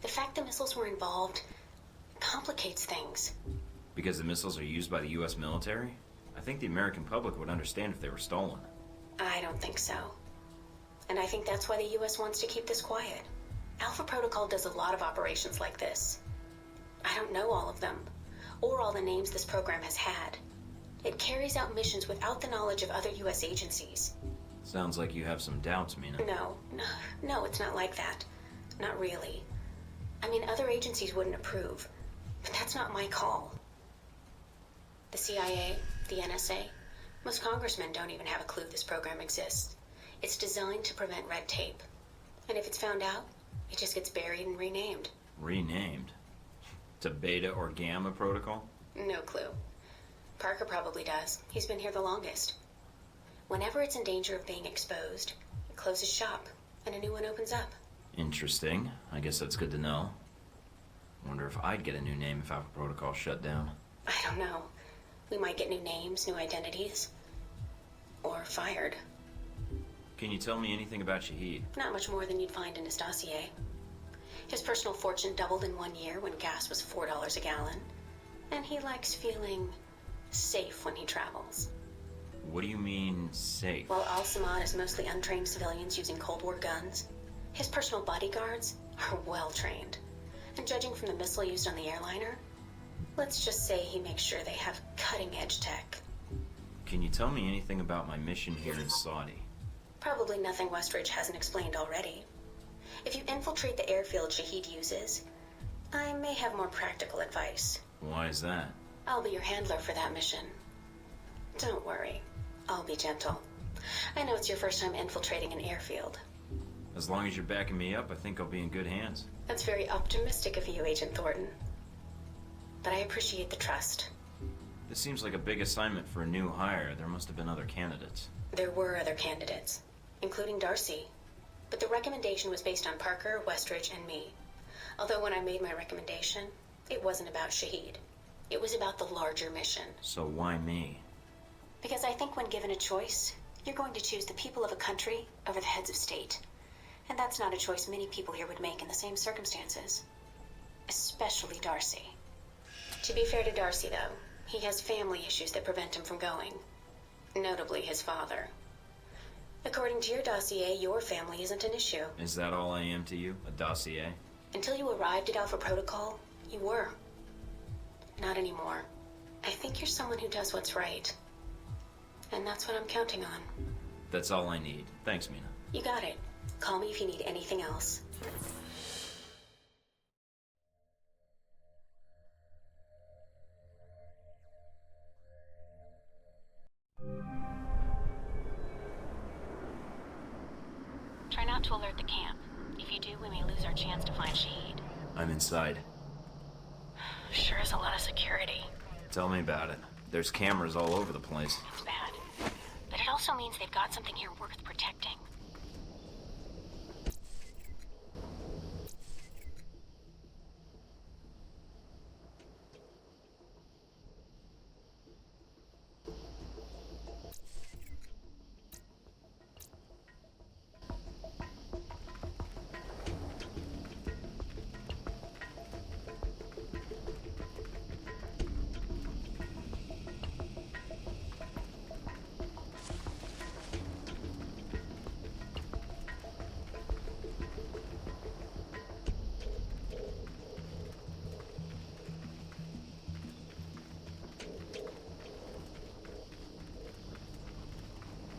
The fact the missiles were involved complicates things. Because the missiles are used by the U.S. military? I think the American public would understand if they were stolen. I don't think so. And I think that's why the U.S. wants to keep this quiet. Alpha Protocol does a lot of operations like this. I don't know all of them, or all the names this program has had. It carries out missions without the knowledge of other U.S. agencies. Sounds like you have some doubts, Mina. No, it's not like that. Not really. I mean, other agencies wouldn't approve, but that's not my call. The CIA, the NSA, most congressmen don't even have a clue this program exists. It's designed to prevent red tape. And if it's found out, it just gets buried and renamed. Renamed? To Beta or Gamma Protocol? No clue. Parker probably does. He's been here the longest. Whenever it's in danger of being exposed, it closes shop, and a new one opens up. Interesting. I guess that's good to know. Wonder if I'd get a new name if Alpha Protocol shut down. I don't know. We might get new names, new identities. Or fired. Can you tell me anything about Shahid? Not much more than you'd find in his dossier. His personal fortune doubled in 1 year when gas was $4 a gallon. And he likes feeling safe when he travels. What do you mean, safe? While Al-Samad is mostly untrained civilians using Cold War guns, his personal bodyguards are well trained. And judging from the missile used on the airliner, let's just say he makes sure they have cutting-edge tech. Can you tell me anything about my mission here in Saudi? Probably nothing Westridge hasn't explained already. If you infiltrate the airfield Shahid uses, I may have more practical advice. Why is that? I'll be your handler for that mission. Don't worry. I'll be gentle. I know it's your first time infiltrating an airfield. As long as you're backing me up, I think I'll be in good hands. That's very optimistic of you, Agent Thornton. But I appreciate the trust. This seems like a big assignment for a new hire. There must have been other candidates. There were other candidates, including Darcy. But the recommendation was based on Parker, Westridge, and me. Although when I made my recommendation, it wasn't about Shahid. It was about the larger mission. So why me? Because I think when given a choice, you're going to choose the people of a country over the heads of state. And that's not a choice many people here would make in the same circumstances. Especially Darcy. To be fair to Darcy, though, he has family issues that prevent him from going. Notably his father. According to your dossier, your family isn't an issue. Is that all I am to you? A dossier? Until you arrived at Alpha Protocol, you were. Not anymore. I think you're someone who does what's right. And that's what I'm counting on. That's all I need. Thanks, Mina. You got it. Call me if you need anything else. Try not to alert the camp. If you do, we may lose our chance to find Shahid. I'm inside. Sure is a lot of security. Tell me about it. There's cameras all over the place. It's bad. But it also means they've got something here worth protecting.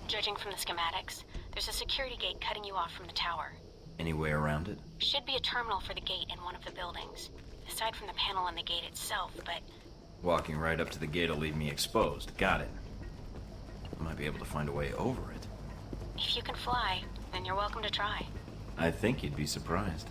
Judging from the schematics, there's a security gate cutting you off from the tower. Any way around it? Should be a terminal for the gate in one of the buildings. Aside from the panel on the gate itself, but... Walking right up to the gate will leave me exposed. Got it. I might be able to find a way over it. If you can fly, then you're welcome to try. I think you'd be surprised.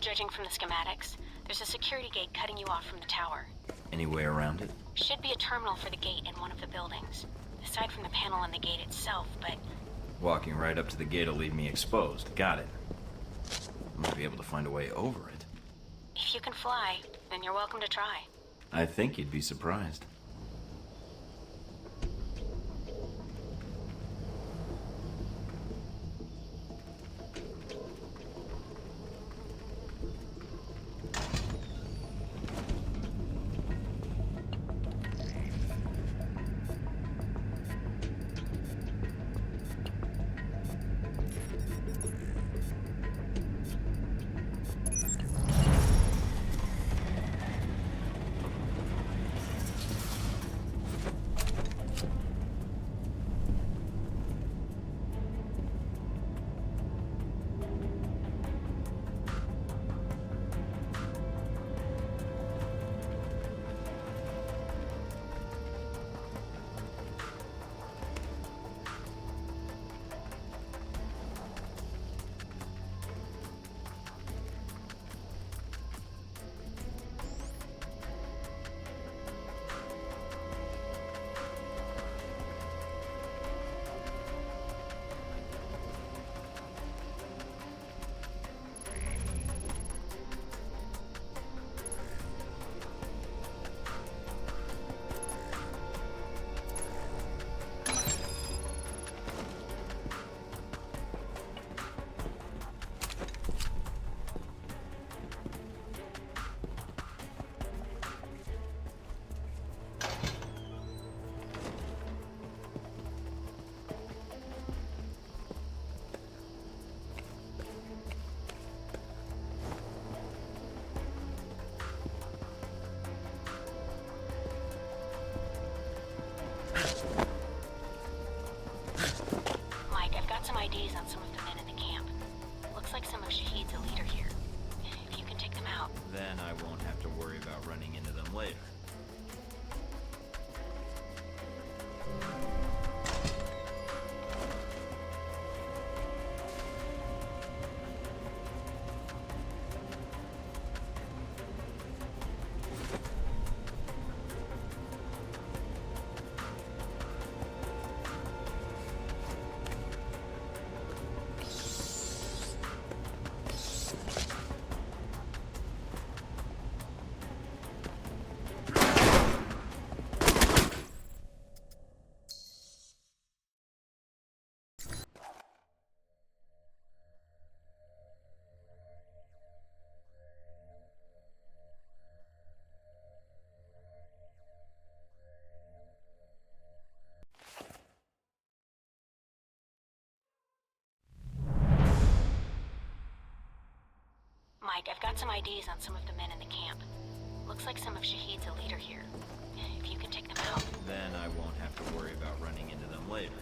Judging from the schematics, there's a security gate cutting you off from the tower. Any way around it? Should be a terminal for the gate in one of the buildings. Aside from the panel on the gate itself, but... Walking right up to the gate will leave me exposed. Got it. I might be able to find a way over it. If you can fly, then you're welcome to try. I think you'd be surprised. Then I won't have to worry about running into them later. Mike, I've got some IDs on some of the men in the camp. Looks like some of Shahid's a leader here. If you can take them out. Then I won't have to worry about running into them later.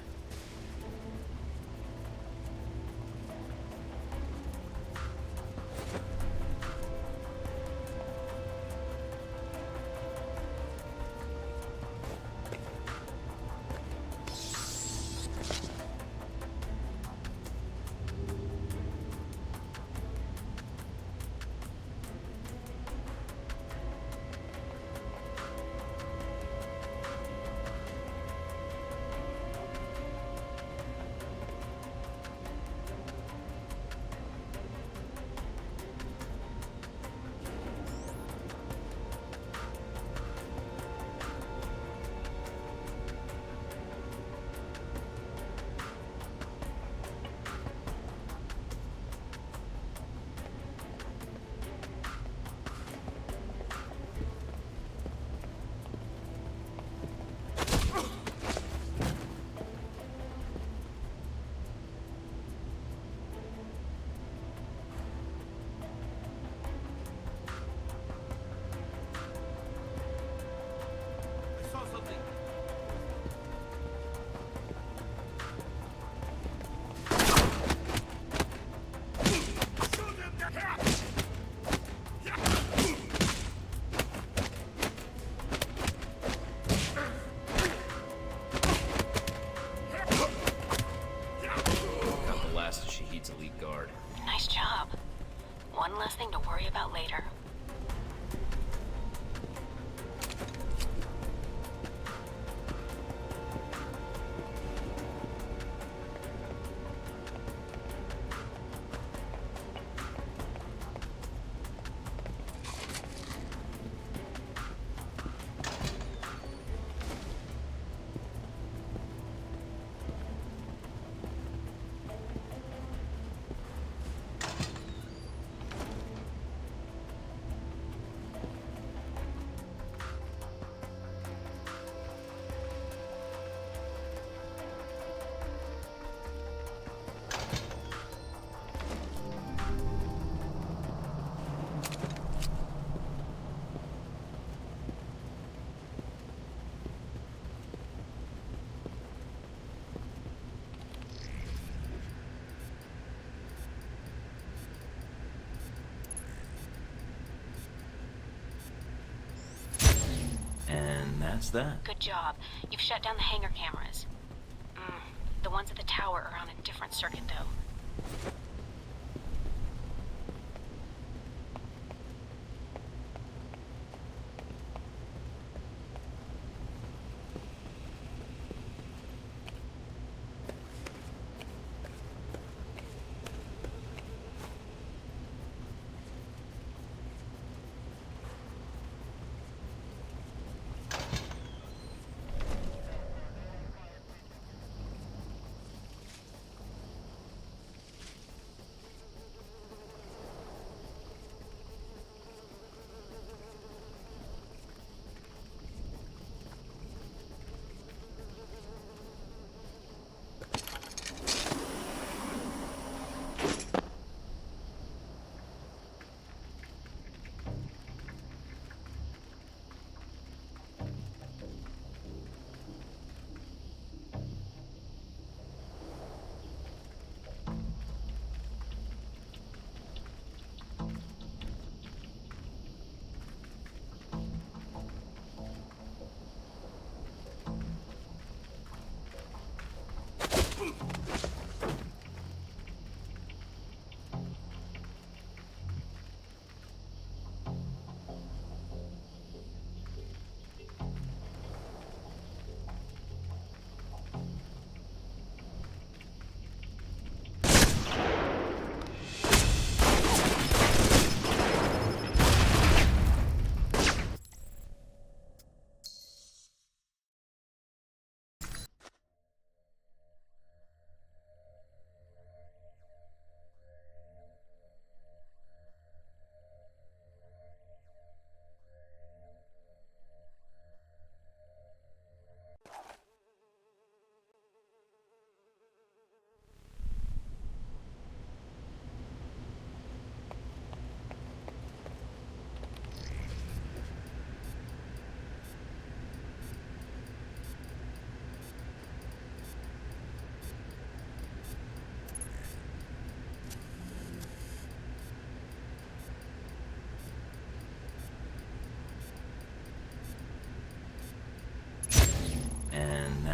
Nice job. One less thing to worry about later. That's that. Good job. You've shut down the hangar cameras. The ones at the tower are on a different circuit, though.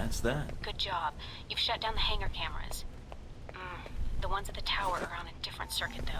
that's that. Good job. You've shut down the hangar cameras. The ones at the tower are on a different circuit, though.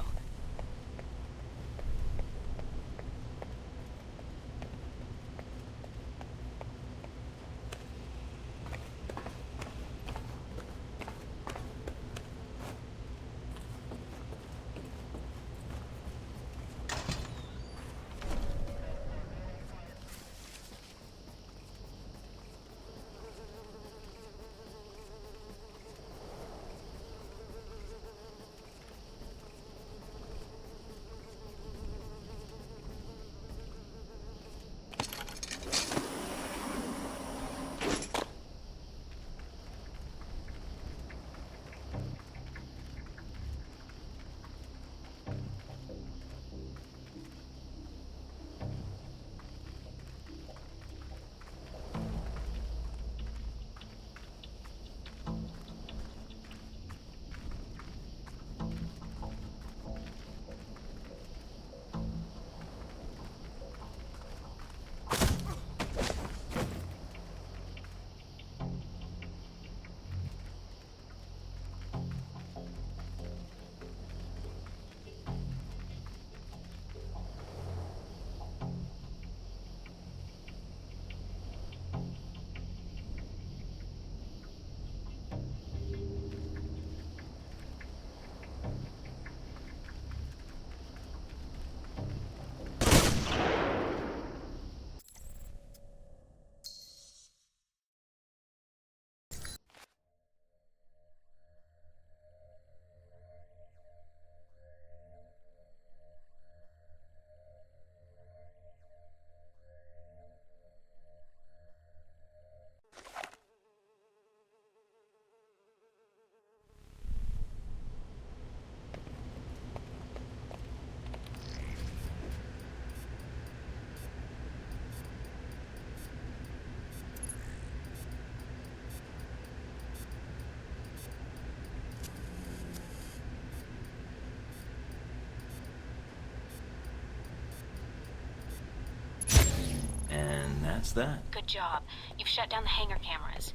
And that's that. Good job. You've shut down the hangar cameras.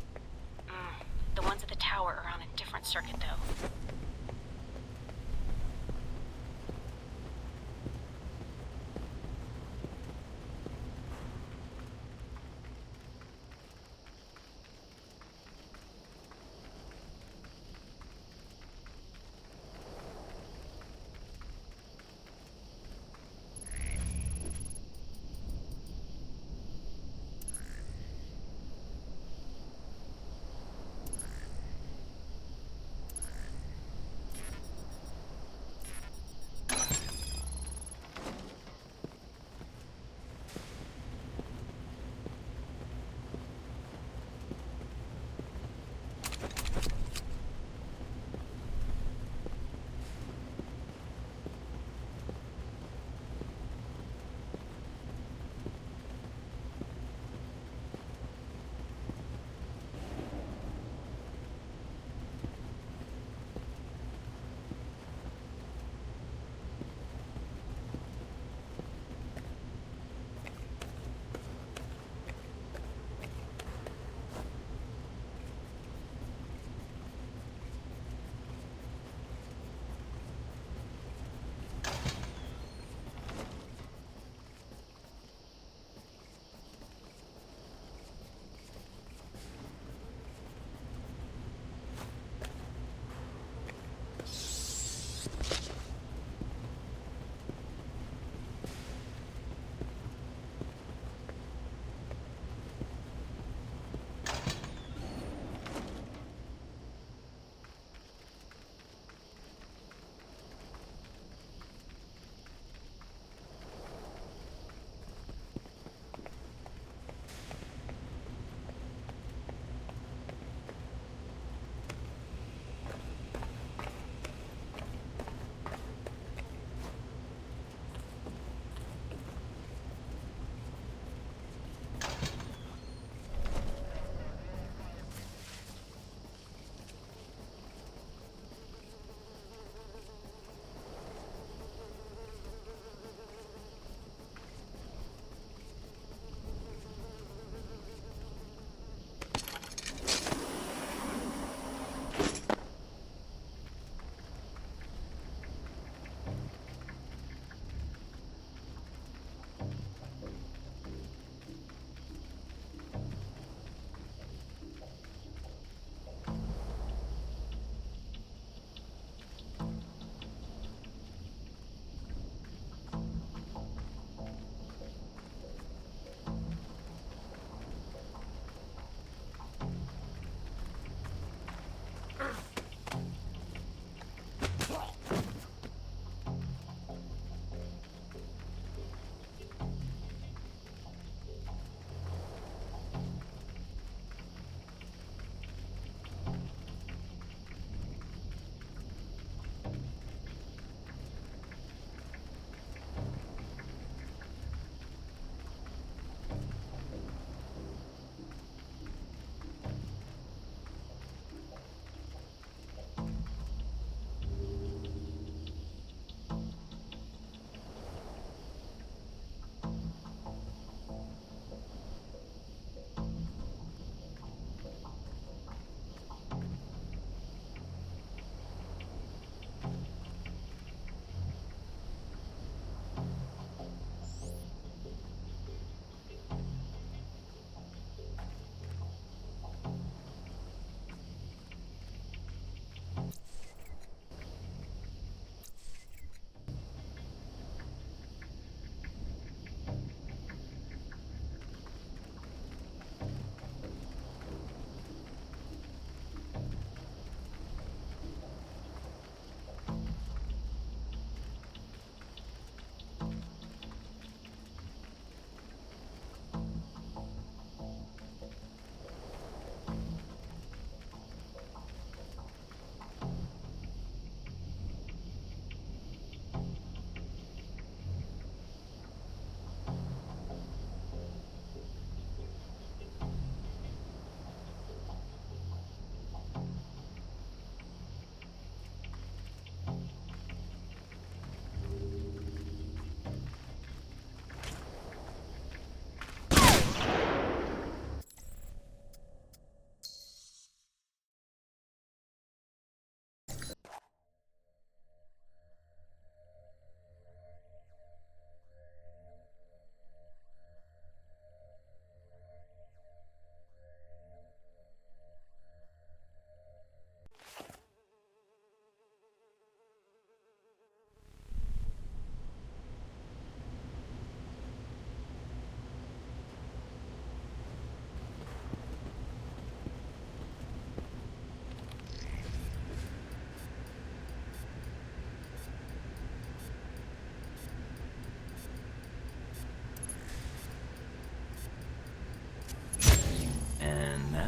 The ones at the tower are on a different circuit, though.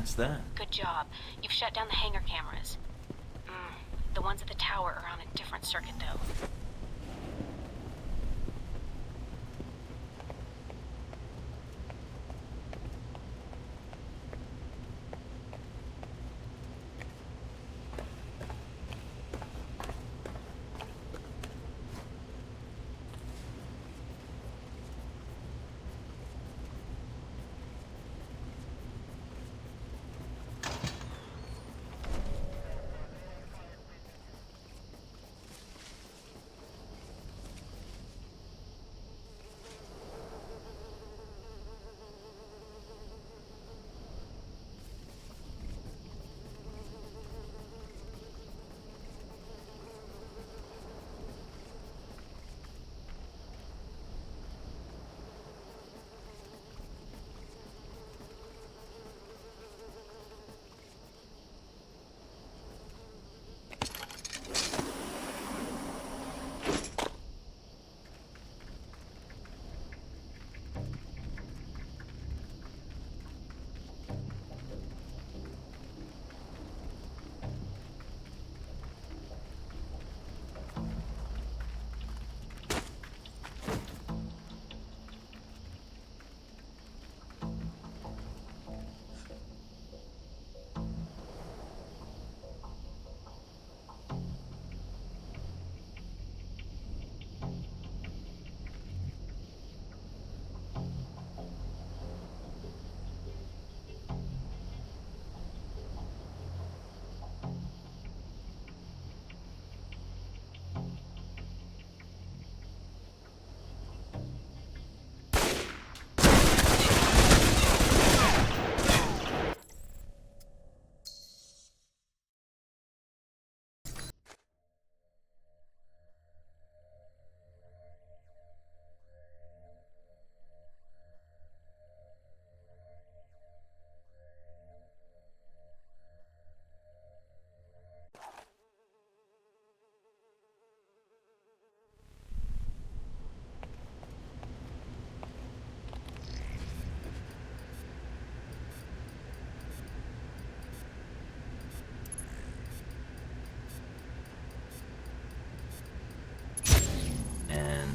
that's that. Good job. You've shut down the hangar cameras. The ones at the tower are on a different circuit, though.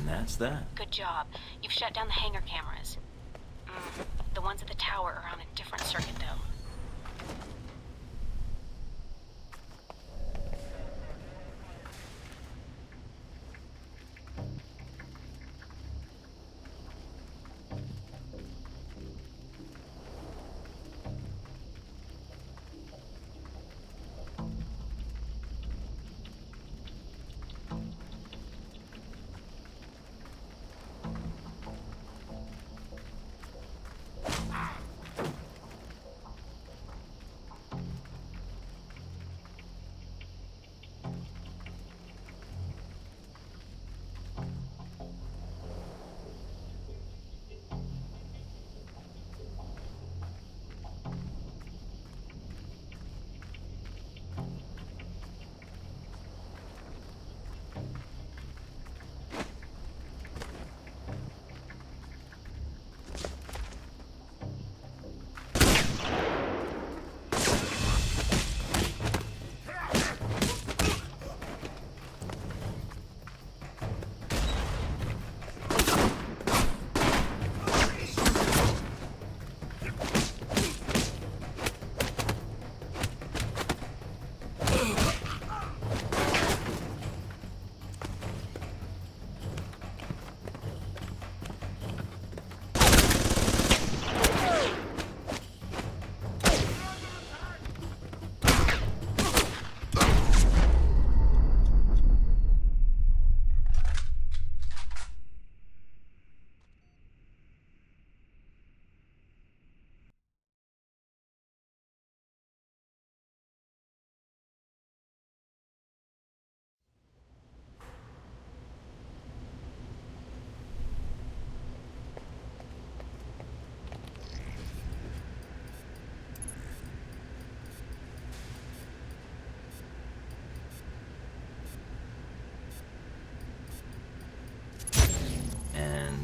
That's that. Good job. You've shut down the hangar cameras. The ones at the tower are on a different circuit, though.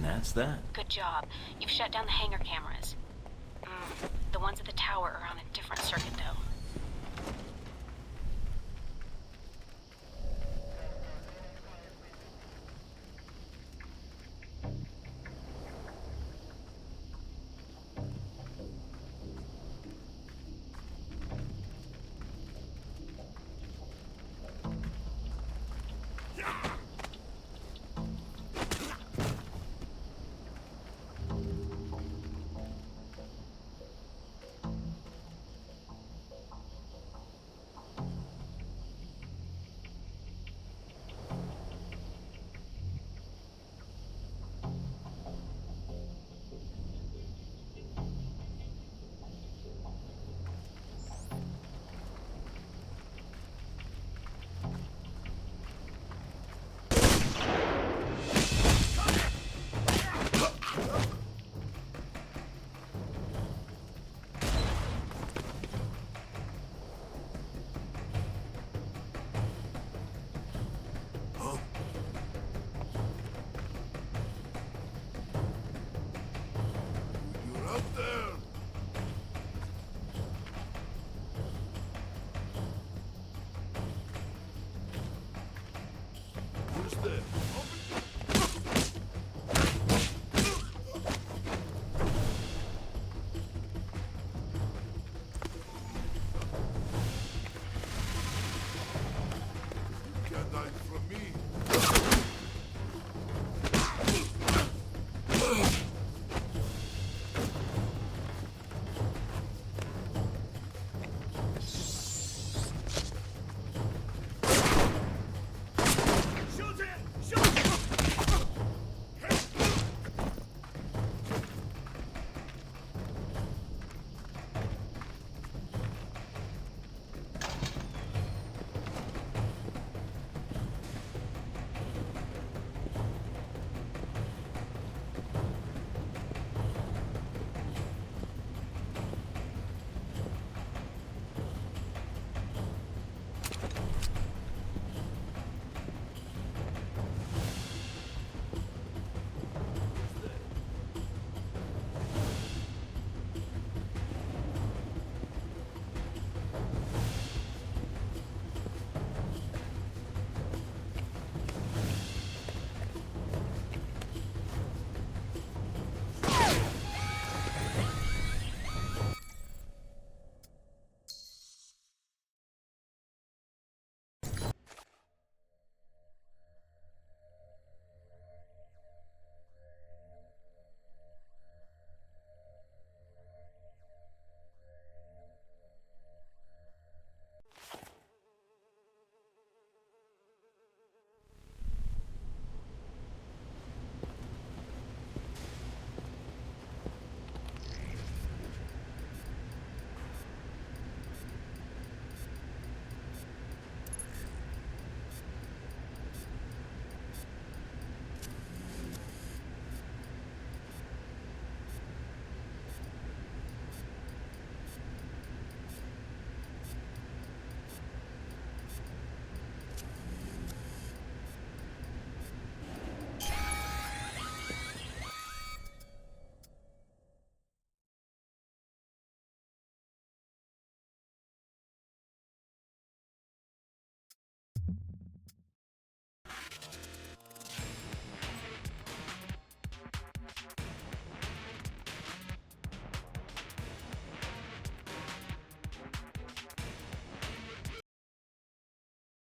That's that. Good job. You've shut down the hangar cameras. the ones at the tower are on a different circuit